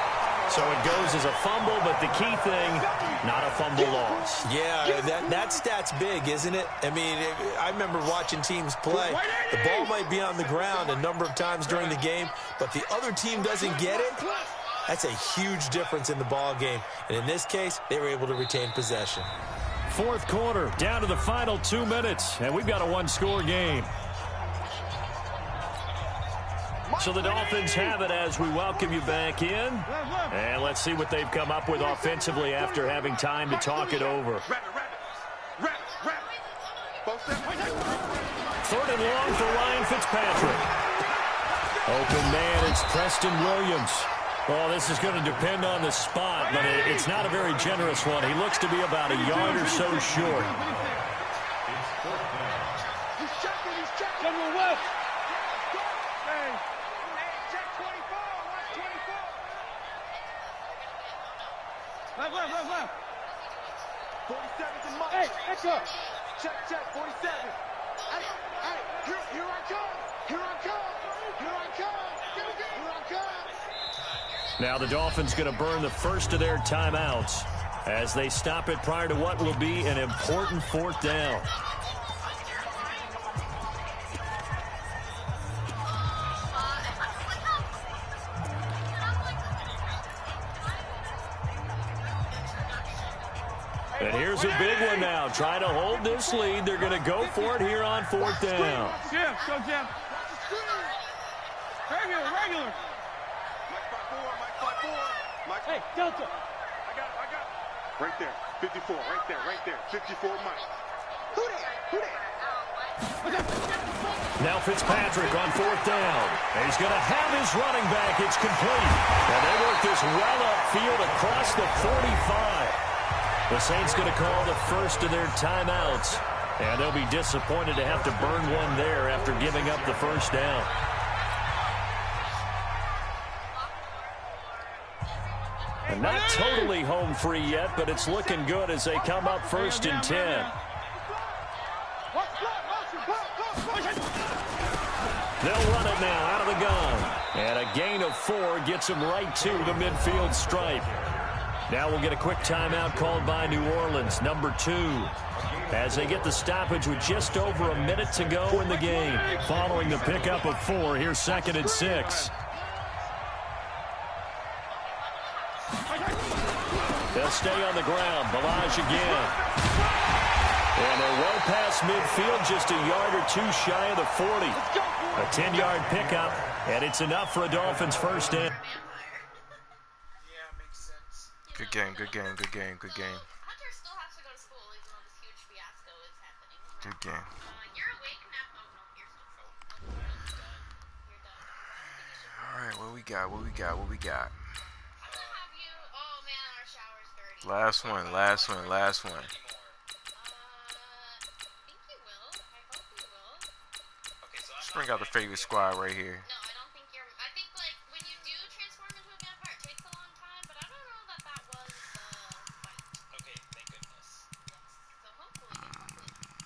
So it goes as a fumble, but the key thing, not a fumble loss. Yeah, that stat's big, isn't it? I mean, I remember watching teams play. The ball might be on the ground a number of times during the game, but the other team doesn't get it. That's a huge difference in the ball game. And in this case, they were able to retain possession. 4th quarter, down to the final 2 minutes, and we've got a 1-score game. So the Dolphins have it as we welcome you back in. And let's see what they've come up with offensively after having time to talk it over. 3rd and long for Ryan Fitzpatrick. Open man, it's Preston Williams. Well, this is going to depend on the spot, but it's not a very generous one. He looks to be about a yard or so short. General West. Left. 47's in Mike. Hey, echo. Check, 47. Hey, here I come. Now the Dolphins going to burn the first of their timeouts as they stop it prior to what will be an important 4th down. And here's a big one now. Trying to hold this lead. They're going to go for it here on 4th down. Jim, go Jim. Regular. Mike 5-4. Hey, Delta. I got it. Right there. 54. Right there. 54, Mike. Who that? Now Fitzpatrick on 4th down. And he's going to have his running back. It's complete. And they work this well upfield across the 45. The Saints going to call the first of their timeouts. And they'll be disappointed to have to burn one there after giving up the first down. And not totally home free yet, but it's looking good as they come up 1st and 10. They'll run it now out of the gun. And a gain of 4 gets them right to the midfield stripe. Now we'll get a quick timeout called by New Orleans, number 2. As they get the stoppage with just over a minute to go in the game. Following the pickup of 4, here's 2nd and 6. They'll stay on the ground. Balaj again. And they're well past midfield, just a yard or 2 shy of the 40. A 10-yard pickup, and it's enough for a Dolphins first down. Good game. Hunter still has to go to school even though this huge fiasco is happening. Good game. You're awake now. Oh, no, you're still You're done. All right, what we got? I'm gonna have you. Oh, man, our shower's dirty. Last one. I think you will. I hope you will. Let's bring out the favorite squad right here. No, I don't think you're. I think, like, when you do transform into a vampire, it takes a long time, but I don't know that was the fight. Okay, thank goodness. Yes. So hopefully.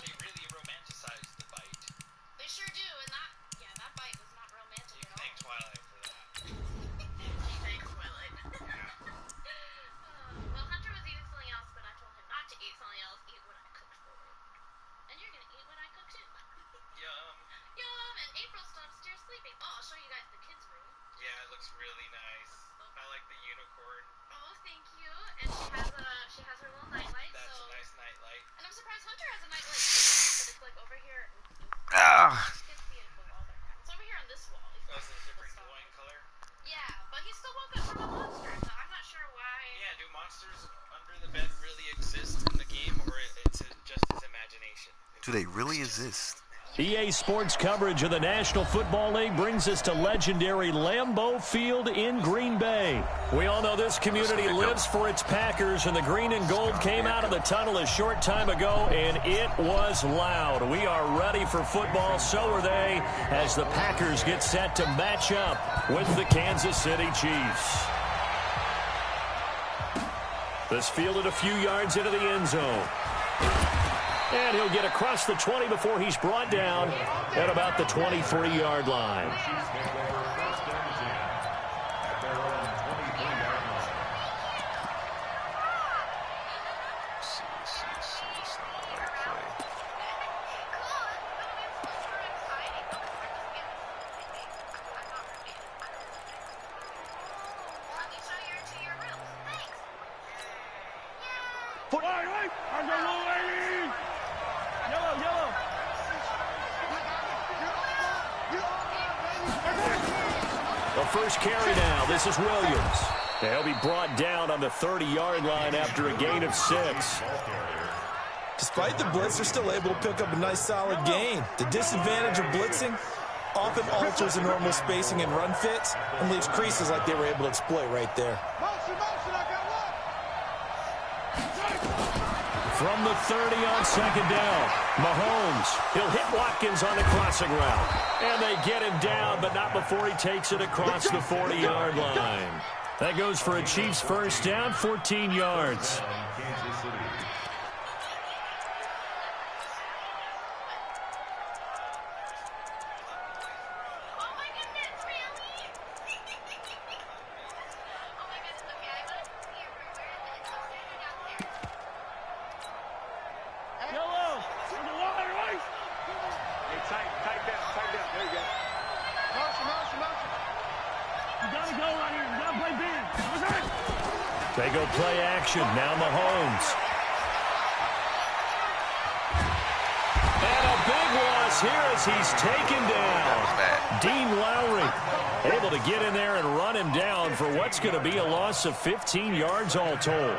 They really romanticize the bite. They sure do, and that bite was not romantic You at can thank all. Twilight for that. Thanks, Twilight. Well, Hunter was eating something else, but I told him not to eat something else. Eat what I cooked for him. And you're gonna eat what I cooked too. Yum. Yum, and April's still upstairs sleeping. Oh, I'll show you guys the kids' room. Yeah, it looks really nice. I like the unicorn. Oh, thank you. And she has her little nightlight. That's so. a nice nightlight. And I'm surprised Hunter has a nightlight too, but it's like over here. Ah. You can't see it all the time. It's over here on this wall. Oh, it's a different glowing color? Yeah, but he still woke up from a monster, so I'm not sure why. Yeah, do monsters under the bed really exist in the game, or it's just his imagination? Do they really exist? EA Sports coverage of the National Football League brings us to legendary Lambeau Field in Green Bay. We all know this community lives for its Packers, and the green and gold came out of the tunnel a short time ago, and it was loud. We are ready for football, so are they, as the Packers get set to match up with the Kansas City Chiefs. This fielded a few yards into the end zone. And he'll get across the 20 before he's brought down at about the 23-yard line. First carry now. This is Williams. He'll be brought down on the 30-yard line after a gain of 6. Despite the blitz, they're still able to pick up a nice solid gain. The disadvantage of blitzing often alters the normal spacing and run fits and leaves creases like they were able to exploit right there. From the 30 on second down, Mahomes. He'll hit Watkins on the crossing route. And they get him down, but not before he takes it across the 40-yard line. That goes for a Chiefs first down, 14 yards. They go play action. Now Mahomes. is here as he's taken down. Dean Lowry able to get in there and run him down for what's going to be a loss of 15 yards all told.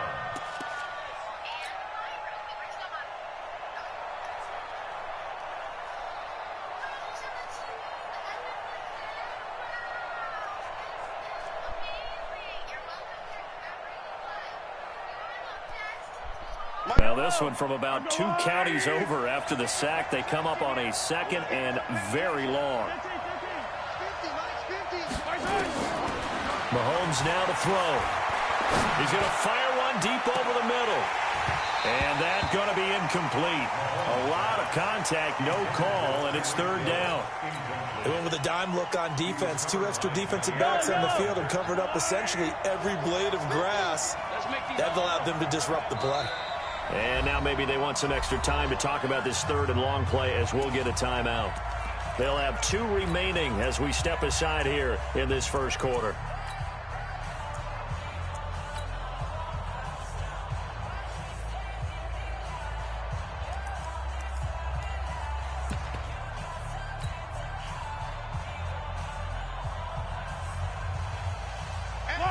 Now this one from about 2 counties over after the sack. They come up on a 2nd and very long. Mahomes now to throw. He's going to fire one deep over the middle. And that's going to be incomplete. A lot of contact, no call, and it's 3rd down. They went with a dime look on defense. 2 extra defensive backs on the field and covered up essentially every blade of grass. That allowed them to disrupt the play. And now maybe they want some extra time to talk about this 3rd and long play as we'll get a timeout. They'll have 2 remaining as we step aside here in this first quarter.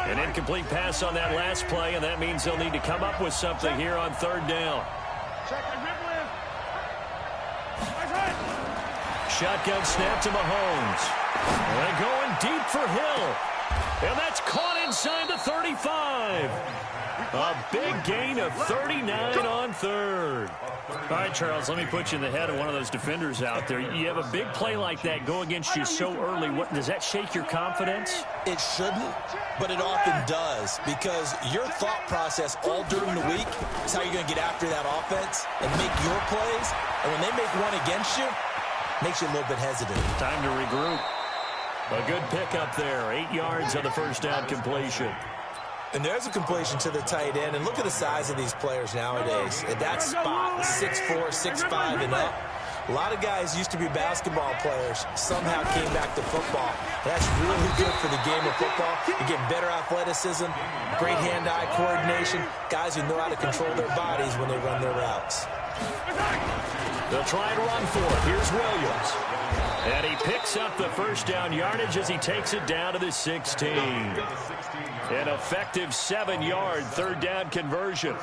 An incomplete pass on that last play, and that means they'll need to come up with something here on 3rd down. Shotgun snap to Mahomes. And going deep for Hill. And that's caught inside the 35. A big gain of 39 on 3rd. All right, Charles, let me put you in the head of one of those defenders out there. You have a big play like that go against you so early. Does that shake your confidence? It shouldn't, but it often does, because your thought process all during the week is how you're going to get after that offense and make your plays. And when they make one against you, it makes you a little bit hesitant. Time to regroup. A good pickup there. 8 yards on the first down completion. And there's a completion to the tight end. And look at the size of these players nowadays. At that spot, 6'4", 6'5", and up. A lot of guys used to be basketball players, somehow came back to football. That's really good for the game of football. You're getting better athleticism, great hand-eye coordination, guys who know how to control their bodies when they run their routes. They'll try and run for it. Here's Williams. And he picks up the first down yardage as he takes it down to the 16. An effective 7-yard 3rd down conversion.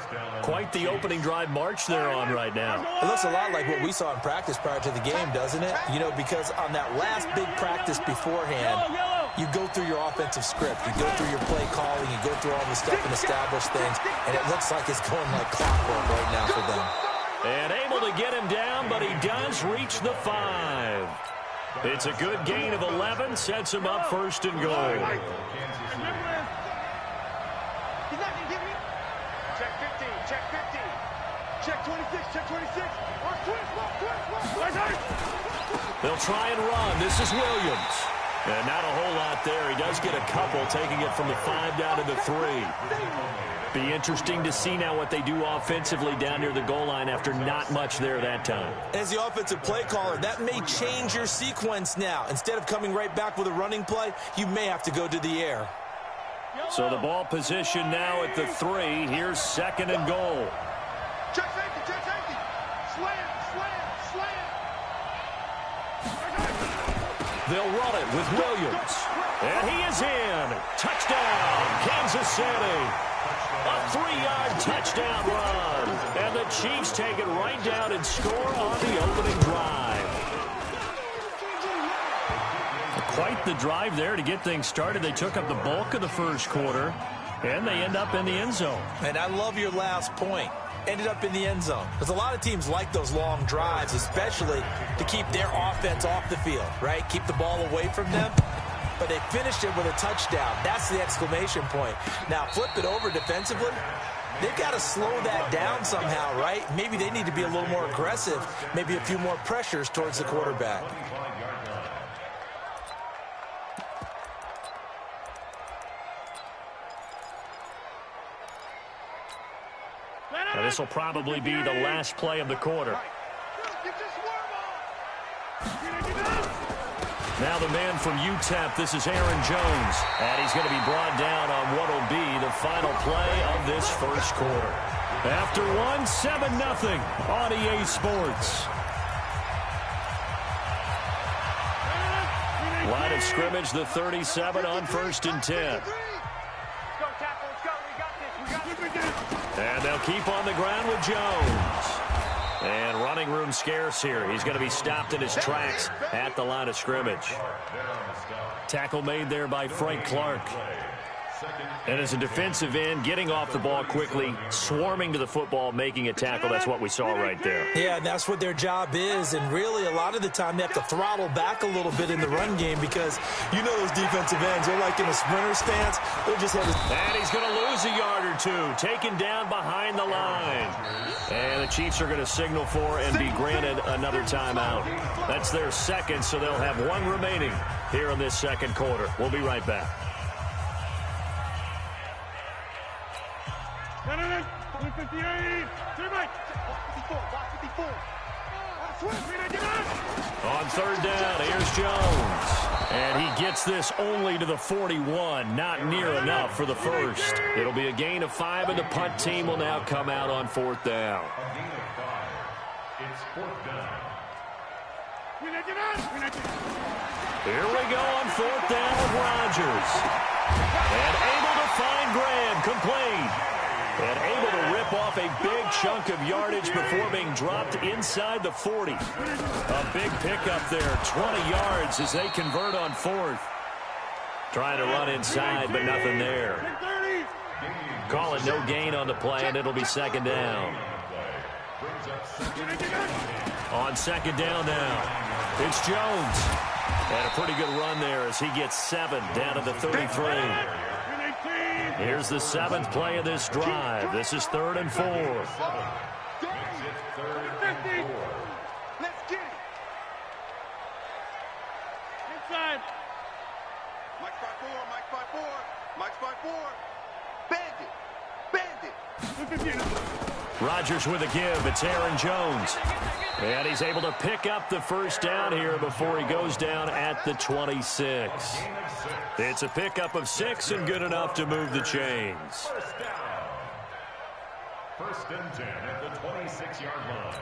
Quite the opening drive march they're on right now. It looks a lot like what we saw in practice prior to the game, doesn't it? You know, because on that last big practice beforehand, you go through your offensive script. You go through your play calling. You go through all the stuff and establish things. And it looks like it's going like clockwork right now for them. And able to get him down, but he does reach the 5. It's a good gain of 11, sets him up 1st and goal. Check 15, check 15. Check 26, check 26. They'll try and run. This is Williams. And not a whole lot there. He does get a couple, taking it from the 5 down to the 3. Be interesting to see now what they do offensively down near the goal line after not much there that time. As the offensive play caller, that may change your sequence now. Instead of coming right back with a running play, you may have to go to the air. So the ball position now at the 3. Here's 2nd and goal. Check safety, check safety. Slam, slam, slam. They'll run it with Williams. And he is in. Touchdown, Kansas City. A 3-yard touchdown run. And the Chiefs take it right down and score on the opening drive. Quite the drive there to get things started. They took up the bulk of the first quarter, and they end up in the end zone. And I love your last point. Ended up in the end zone. Because a lot of teams like those long drives, especially to keep their offense off the field, right? Keep the ball away from them. But they finished it with a touchdown. That's the exclamation point. Now, flip it over defensively. They've got to slow that down somehow, right? Maybe they need to be a little more aggressive. Maybe a few more pressures towards the quarterback. Now, this will probably be the last play of the quarter. Now the man from UTEP, this is Aaron Jones. And he's going to be brought down on what will be the final play of this first quarter. After one, 7-0 on EA Sports. Line of scrimmage, the 37 on 1st and 10. And they'll keep on the ground with Jones. And running room scarce here. He's going to be stopped in his tracks at the line of scrimmage. Tackle made there by Frank Clark. And as a defensive end, getting off the ball quickly, swarming to the football, making a tackle, that's what we saw right there. Yeah, and that's what their job is. And really, a lot of the time, they have to throttle back a little bit in the run game because you know those defensive ends, they're like in a sprinter stance. They're just having... And he's going to lose a yard or two, taken down behind the line. And the Chiefs are going to signal for and be granted another timeout. That's their second, so they'll have one remaining here in this second quarter. We'll be right back. On third down, here's Jones. And he gets this only to the 41. Not near enough for the first. It'll be a gain of 5, and the punt team will now come out on 4th down. A gain of 5. It's 4th down. Here we go on 4th down with Rodgers. And able to find Graham, complete. And able to rip off a big chunk of yardage before being dropped inside the 40. A big pickup there, 20 yards as they convert on 4th. Trying to run inside, but nothing there. Call it no gain on the play, and it'll be 2nd down. On 2nd down now, it's Jones. And a pretty good run there as he gets 7 down to the 33. Here's the 7th play of this drive. This is 3rd and 4. Let's get it. Inside. Mike 5-4, Mike 5-4, Mike 5-4. Bandit. Rodgers with a give. It's Aaron Jones. And he's able to pick up the first down here before he goes down at the 26. It's a pickup of 6 and good enough to move the chains. First down. 1st and 10 at the 26-yard line.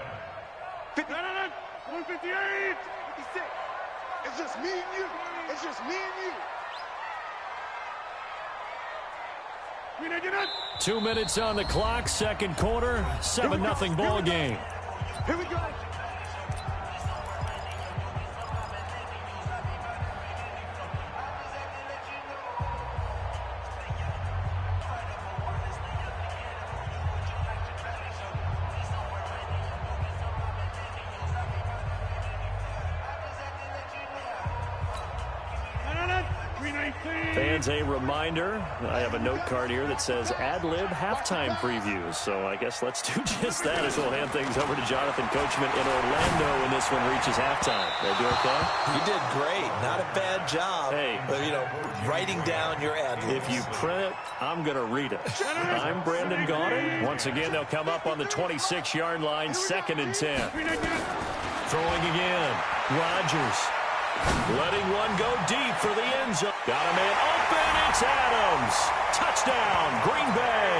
158. 56. It's just me and you. It's just me and you. 2 minutes on the clock, second quarter, 7-0 ball game. Here we go. Fans, a reminder, I have a note card here that says ad-lib halftime previews. So I guess let's do just that as we'll hand things over to Jonathan Coachman in Orlando when this one reaches halftime. They do okay? You did great. Not a bad job. Hey. But, writing down your ad-libs. If you print it, I'm going to read it. I'm Brandon Gaudin. Once again, they'll come up on the 26-yard line, 2nd and 10. Throwing again. Rodgers. Letting one go deep for the end zone. Got a man open. It's Adams. Touchdown, Green Bay.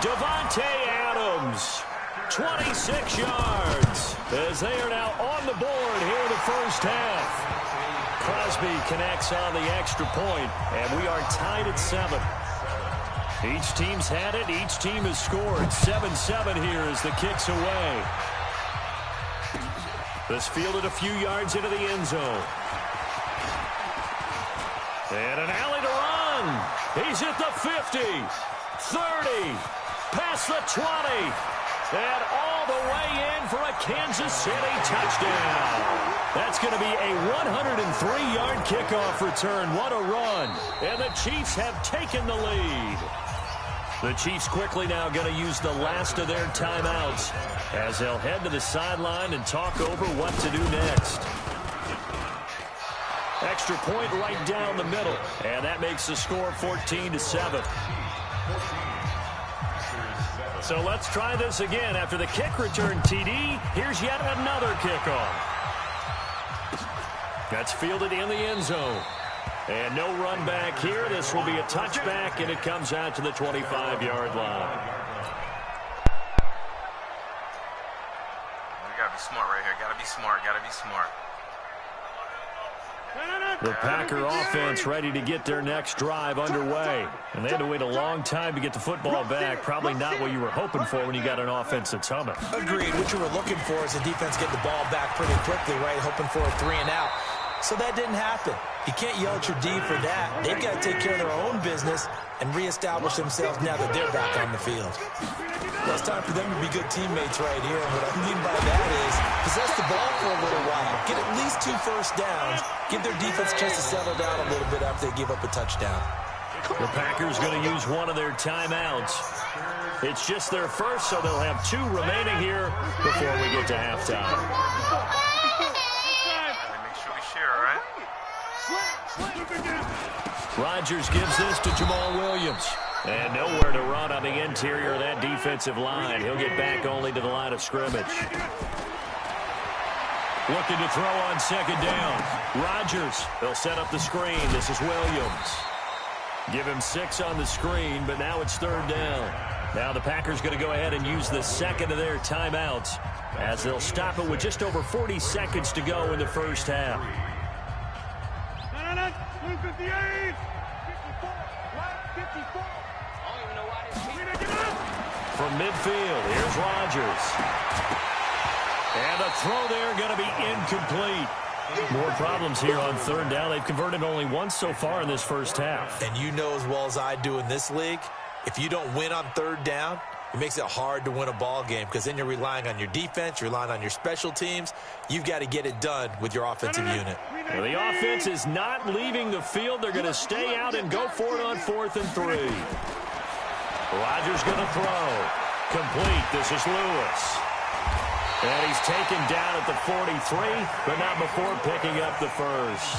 Devontae Adams, 26 yards, as they are now on the board here in the first half. Crosby connects on the extra point, and we are tied at 7. Each team's had it. Each team has scored. 7-7 here as the kick's away. This fielded a few yards into the end zone. And an alley to run. He's at the 50, 30, past the 20, and all the way in for a Kansas City touchdown. That's going to be a 103-yard kickoff return. What a run. And the Chiefs have taken the lead. The Chiefs quickly now going to use the last of their timeouts as they'll head to the sideline and talk over what to do next. Extra point right down the middle, and that makes the score 14-7. So let's try this again. After the kick return TD, here's yet another kickoff. That's fielded in the end zone. And no run back here. This will be a touchback, and it comes out to the 25-yard line. We got to be smart right here. Got to be smart. Got to be smart. The Packer offense ready to get their next drive underway. And they had to wait a long time to get the football back. Probably not what you were hoping for when you got an offense that's humming. Agreed. What you were looking for is the defense getting the ball back pretty quickly, right? Hoping for a 3 and out. So that didn't happen. You can't yell at your D for that. They've got to take care of their own business and reestablish themselves now that they're back on the field. Well, it's time for them to be good teammates right here. And what I mean by that is possess the ball for a little while. Get at least 2 first downs. Give their defense a chance to settle down a little bit after they give up a touchdown. The Packers going to use one of their timeouts. It's just their first, so they'll have 2 remaining here before we get to halftime. Make sure we share, all right? Rodgers gives this to Jamal Williams. And nowhere to run on the interior of that defensive line. He'll get back only to the line of scrimmage. Looking to throw on second down. Rodgers, they'll set up the screen. This is Williams. Give him 6 on the screen, but now it's 3rd down. Now the Packers going to go ahead and use the second of their timeouts as they'll stop it with just over 40 seconds to go in the first half. From midfield, here's Rodgers. And the throw there going to be incomplete. More problems here on 3rd down. They've converted only once so far in this first half. And you know as well as I do in this league, if you don't win on 3rd down, it makes it hard to win a ball game because then you're relying on your defense, you're relying on your special teams. You've got to get it done with your offensive unit. Well, the offense is not leaving the field. They're going to stay out and go for it on 4th and 3. Rodgers going to throw. Complete. This is Lewis. And he's taken down at the 43, but not before picking up the first.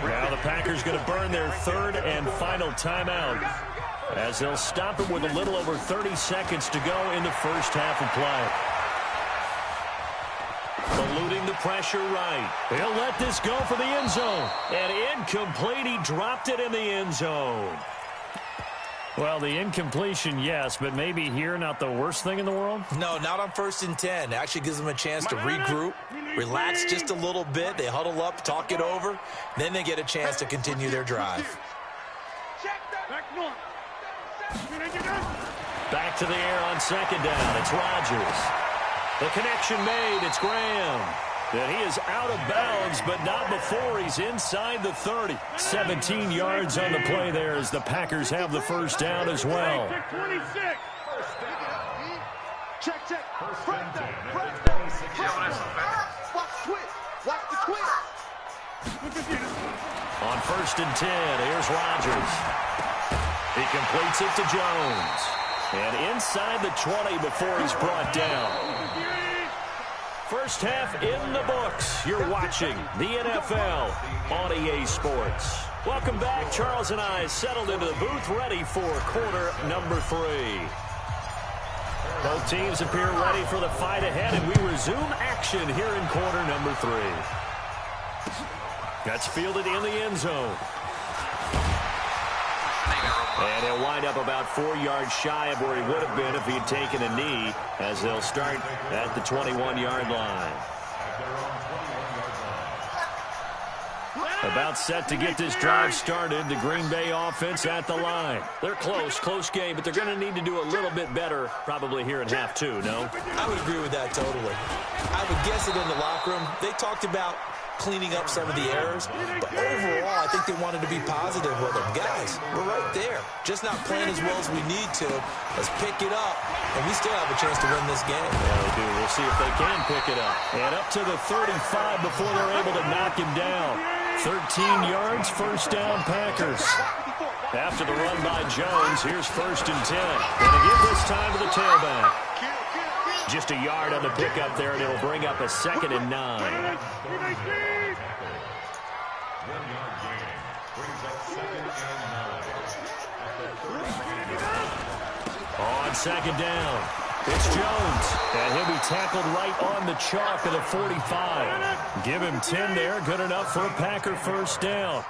Now the Packers going to burn their 3rd and final timeout as they'll stop it with a little over 30 seconds to go in the first half of play. Eluding the pressure right. He'll let this go for the end zone. And incomplete. He dropped it in the end zone. Well, the incompletion, yes, but maybe here not the worst thing in the world? No, not on 1st and 10. It actually gives them a chance to regroup, relax just a little bit. They huddle up, talk it over. Then they get a chance to continue their drive. Back to the air on 2nd down. It's Rodgers. The connection made. It's Graham. And he is out of bounds, but not before he's inside the 30. 17 yards on the play there as the Packers have the first down as well. On 1st and 10, here's Rodgers. He completes it to Jones. And inside the 20 before he's brought down. First half in the books. You're watching the NFL on EA Sports. Welcome back. Charles and I settled into the booth ready for quarter number 3. Both teams appear ready for the fight ahead, and we resume action here in quarter number 3. That's fielded in the end zone. And he'll wind up about 4 yards shy of where he would have been if he had taken a knee, as they'll start at the 21-yard line. About set to get this drive started, the Green Bay offense at the line. They're close game, but they're going to need to do a little bit better probably here in half 2, no? I would agree with that totally. I would guess it in the locker room. They talked about cleaning up some of the errors, but overall, I think they wanted to be positive with them. Guys, we're right there. Just not playing as well as we need to. Let's pick it up, and we still have a chance to win this game. Yeah, we do. We'll see if they can pick it up. And up to the 35 before they're able to knock him down. 13 yards, first down, Packers. After the run by Jones, here's 1st and 10. Going to give this time to the tailback. Just a yard on the pickup there, and it'll bring up a 2nd and 9. On 2nd down, it's Jones, and he'll be tackled right on the chalk of the 45. Give him 10 there, good enough for a Packer first down.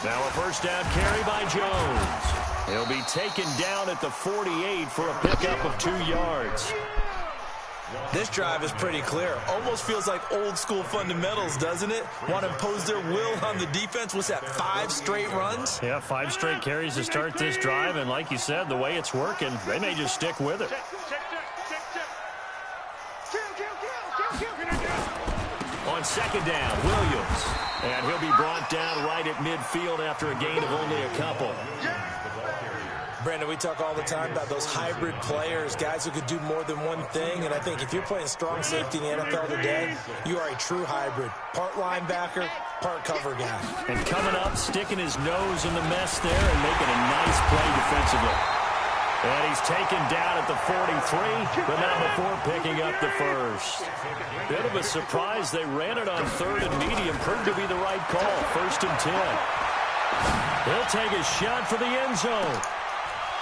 Now a first down carry by Jones. He'll be taken down at the 48 for a pickup of 2 yards. This drive is pretty clear. Almost feels like old school fundamentals, doesn't it? Want to impose their will on the defense. What's that, 5 straight runs? Yeah, 5 straight carries to start this drive. And like you said, the way it's working, they may just stick with it. On second down, Williams. And he'll be brought down right at midfield after a gain of only a couple. Brandon, we talk all the time about those hybrid players, guys who could do more than one thing. And I think if you're playing strong safety in the NFL today, you are a true hybrid. Part linebacker, part cover guy. And coming up, sticking his nose in the mess there and making a nice play defensively. And he's taken down at the 43, but not before picking up the first. Bit of a surprise. They ran it on 3rd and medium. Proved to be the right call. 1st and 10. He'll take a shot for the end zone.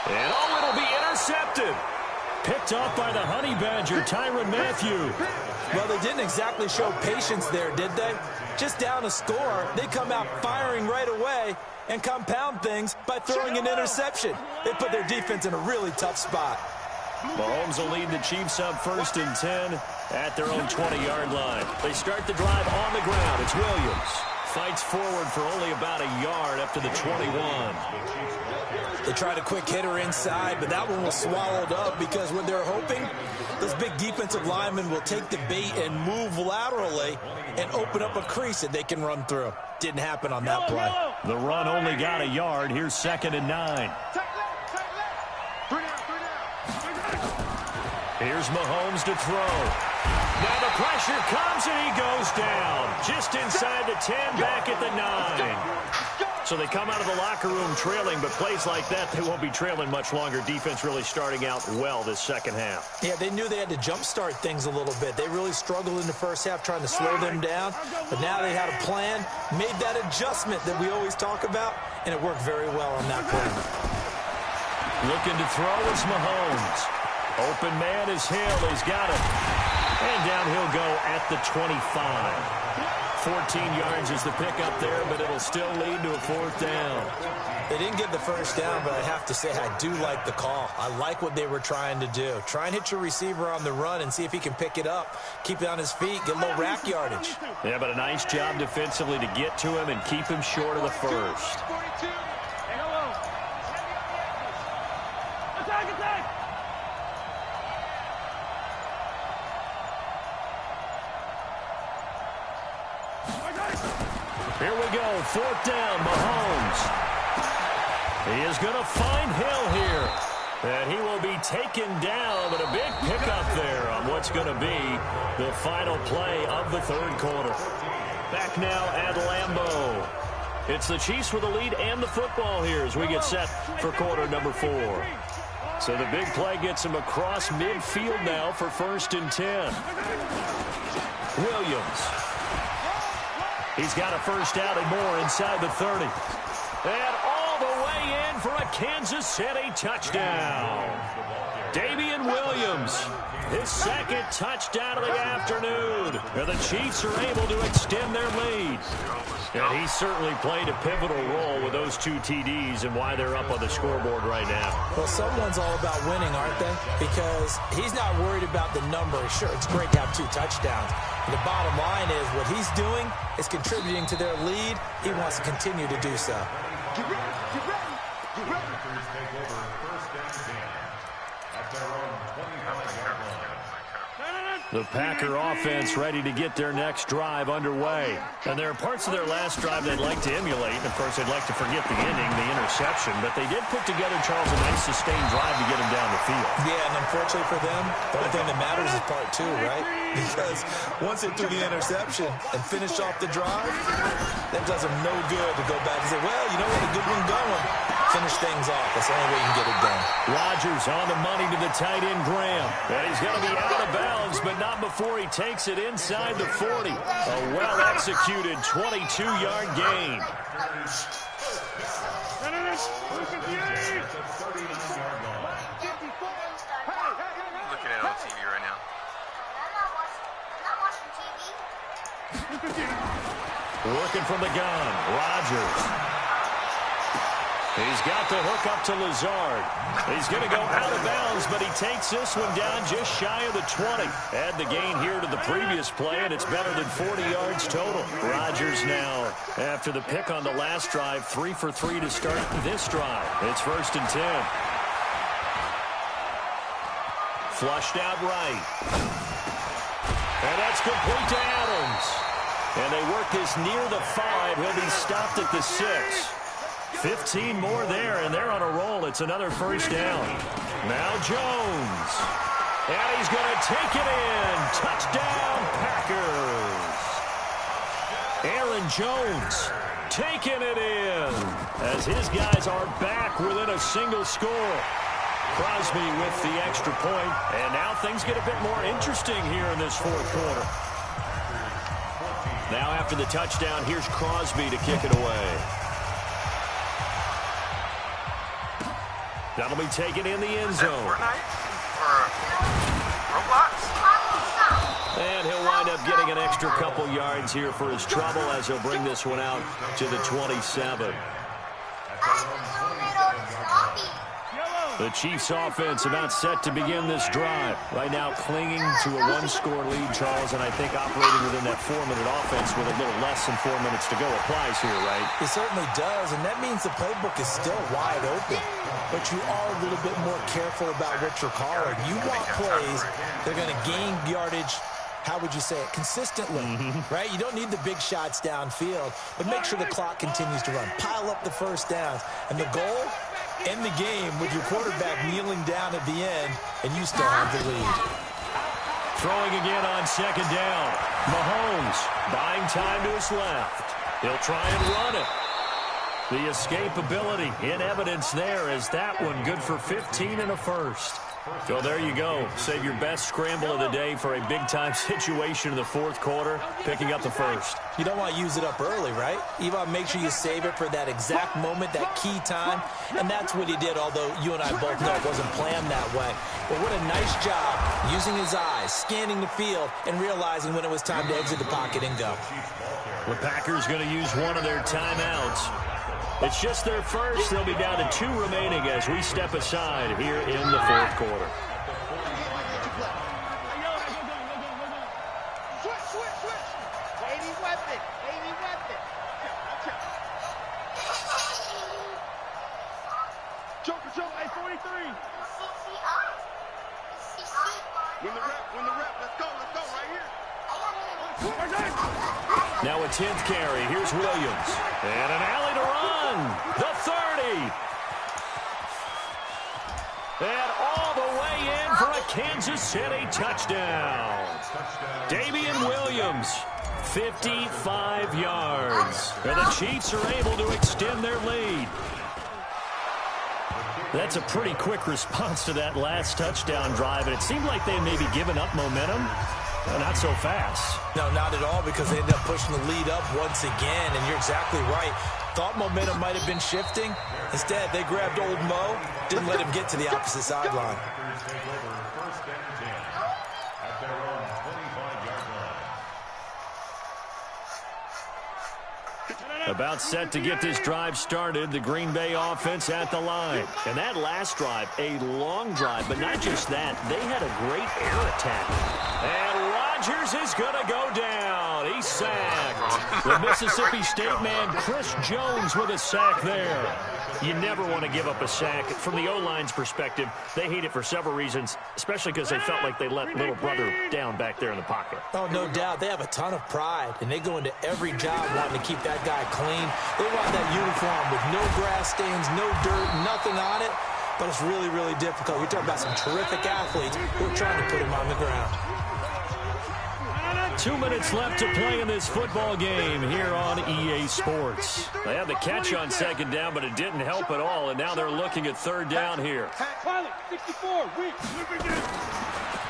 And it'll be intercepted. Picked off by the Honey Badger, Tyrann Mathieu. Well, they didn't exactly show patience there, did they? Just down a score, they come out firing right away and compound things by throwing an interception. They put their defense in a really tough spot. Mahomes will lead the Chiefs up 1st and 10 at their own 20-yard line. They start the drive on the ground. It's Williams. Fights forward for only about a yard up to the 21. They tried a quick hitter inside, but that one was swallowed up because what they're hoping, those big defensive linemen will take the bait and move laterally and open up a crease that they can run through. Didn't happen on that play. The run only got a yard. Here's 2nd and 9. Here's Mahomes to throw. Now the pressure comes and he goes down. Just inside the 10, back at the 9. So they come out of the locker room trailing, but plays like that, they won't be trailing much longer. Defense really starting out well this second half. Yeah, they knew they had to jumpstart things a little bit. They really struggled in the first half trying to slow them down, but now they had a plan, made that adjustment that we always talk about, and it worked very well on that play. Looking to throw is Mahomes. Open man is Hill. He's got it. And down he'll go at the 25. 14 yards is the pickup there, but it'll still lead to a 4th down. They didn't get the first down, but I have to say I do like the call. I like what they were trying to do. Try and hit your receiver on the run and see if he can pick it up. Keep it on his feet, get a little rack yardage. Yeah, but a nice job defensively to get to him and keep him short of the first. Here we go, 4th down, Mahomes. He is going to find Hill here. And he will be taken down, but a big pickup there on what's going to be the final play of the 3rd quarter. Back now at Lambeau. It's the Chiefs with the lead and the football here as we get set for quarter number 4. So the big play gets him across midfield now for 1st and 10. Williams. He's got a first down and more inside the 30. And all the way in for a Kansas City touchdown. Damian Williams, his 2nd touchdown of the afternoon. And the Chiefs are able to extend their lead. And he certainly played a pivotal role with those 2 TDs and why they're up on the scoreboard right now. Well, someone's all about winning, aren't they? Because he's not worried about the number. Sure, it's great to have 2 touchdowns. The bottom line is what he's doing is contributing to their lead. He wants to continue to do so. Get ready, get ready, get ready. Take over 1st and 10 at their own 25-yard line. The Packer offense ready to get their next drive underway. And there are parts of their last drive they'd like to emulate. And, of course, they'd like to forget the ending, the interception. But they did put together, Charles, a nice sustained drive to get them down the field. Yeah, and unfortunately for them, the only thing that matters is part 2, right? Because once they threw the interception and finished off the drive, that does them no good to go back and say, well, you know what, a good one going. Finish things off. That's the only way you can get it done. Rodgers on the money to the tight end, Graham. And he's going to be out of bounds, but not before he takes it inside the 40. A well-executed 22-yard gain. Looking at it on TV right now. Working from the gun, Rodgers. He's got the hook up to Lazard. He's going to go out of bounds, but he takes this one down just shy of the 20. Add the gain here to the previous play, and it's better than 40 yards total. Rodgers now, after the pick on the last drive, 3 for 3 to start this drive. It's 1st and 10. Flushed out right. And that's complete to Adams. And they work this near the 5. He'll be stopped at the 6. 15 more there, and they're on a roll. It's another 1st down. Now Jones. And he's going to take it in. Touchdown, Packers. Aaron Jones taking it in as his guys are back within a single score. Crosby with the extra point, and now things get a bit more interesting here in this 4th quarter. Now after the touchdown, here's Crosby to kick it away. That'll be taken in the end zone. And he'll wind up getting an extra couple yards here for his trouble as he'll bring this one out to the 27. The Chiefs offense about set to begin this drive. Right now clinging to a 1-score lead, Charles, and I think operating within that 4-minute offense with a little less than 4 minutes to go applies here, right? It certainly does, and that means the playbook is still wide open. But you are a little bit more careful about what you're calling. You want plays that are going to gain yardage, how would you say it, consistently, right? You don't need the big shots downfield, but make sure the clock continues to run. Pile up the first downs. And the goal, end the game with your quarterback kneeling down at the end, and you still have the lead. Throwing again on 2nd down. Mahomes buying time to his left. He'll try and run it. The escapability in evidence there as that one good for 15 and a 1st. So there you go. Save your best scramble of the day for a big-time situation in the 4th quarter, picking up the 1st. You don't want to use it up early, right? You want to make sure you save it for that exact moment, that key time, and that's what he did, although you and I both know it wasn't planned that way. But what a nice job using his eyes, scanning the field, and realizing when it was time to exit the pocket and go. The Packers going to use one of their timeouts. It's just their first. They'll be down to 2 remaining as we step aside here in the 4th quarter. Now a 10th carry. Here's Williams. And an alley to run. The 30. And all the way in for a Kansas City touchdown. Damian Williams, 55 yards. And the Chiefs are able to extend their lead. That's a pretty quick response to that last touchdown drive, and it seemed like they had maybe given up momentum. Not so fast. No, not at all, because they ended up pushing the lead up once again, and you're exactly right. Thought momentum might have been shifting. Instead, they grabbed old Mo, didn't let him get to the opposite sideline. About set to get this drive started, the Green Bay offense at the line. And that last drive, a long drive, but not just that. They had a great air attack. And Rodgers is going to go down. He's sacked. The Mississippi State man, Chris Jones, with a sack there. You never want to give up a sack. From the O-line's perspective, they hate it for several reasons, especially because they felt like they let little brother down back there in the pocket. Oh, no doubt. They have a ton of pride, and they go into every job wanting to keep that guy clean. They want that uniform with no grass stains, no dirt, nothing on it, but it's really, really difficult. You're talking about some terrific athletes who are trying to put him on the ground. 2 minutes left to play in this football game here on EA Sports. They had the catch on 2nd down, but it didn't help at all, and now they're looking at 3rd down here.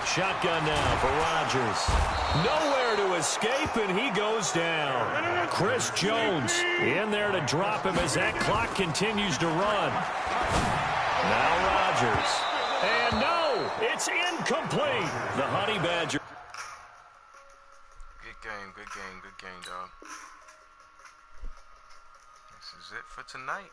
Shotgun now for Rodgers. Nowhere to escape, and he goes down. Chris Jones in there to drop him as that clock continues to run. Now Rodgers. And no, it's incomplete. The Honey Badger. Good game, dog. This is it for tonight.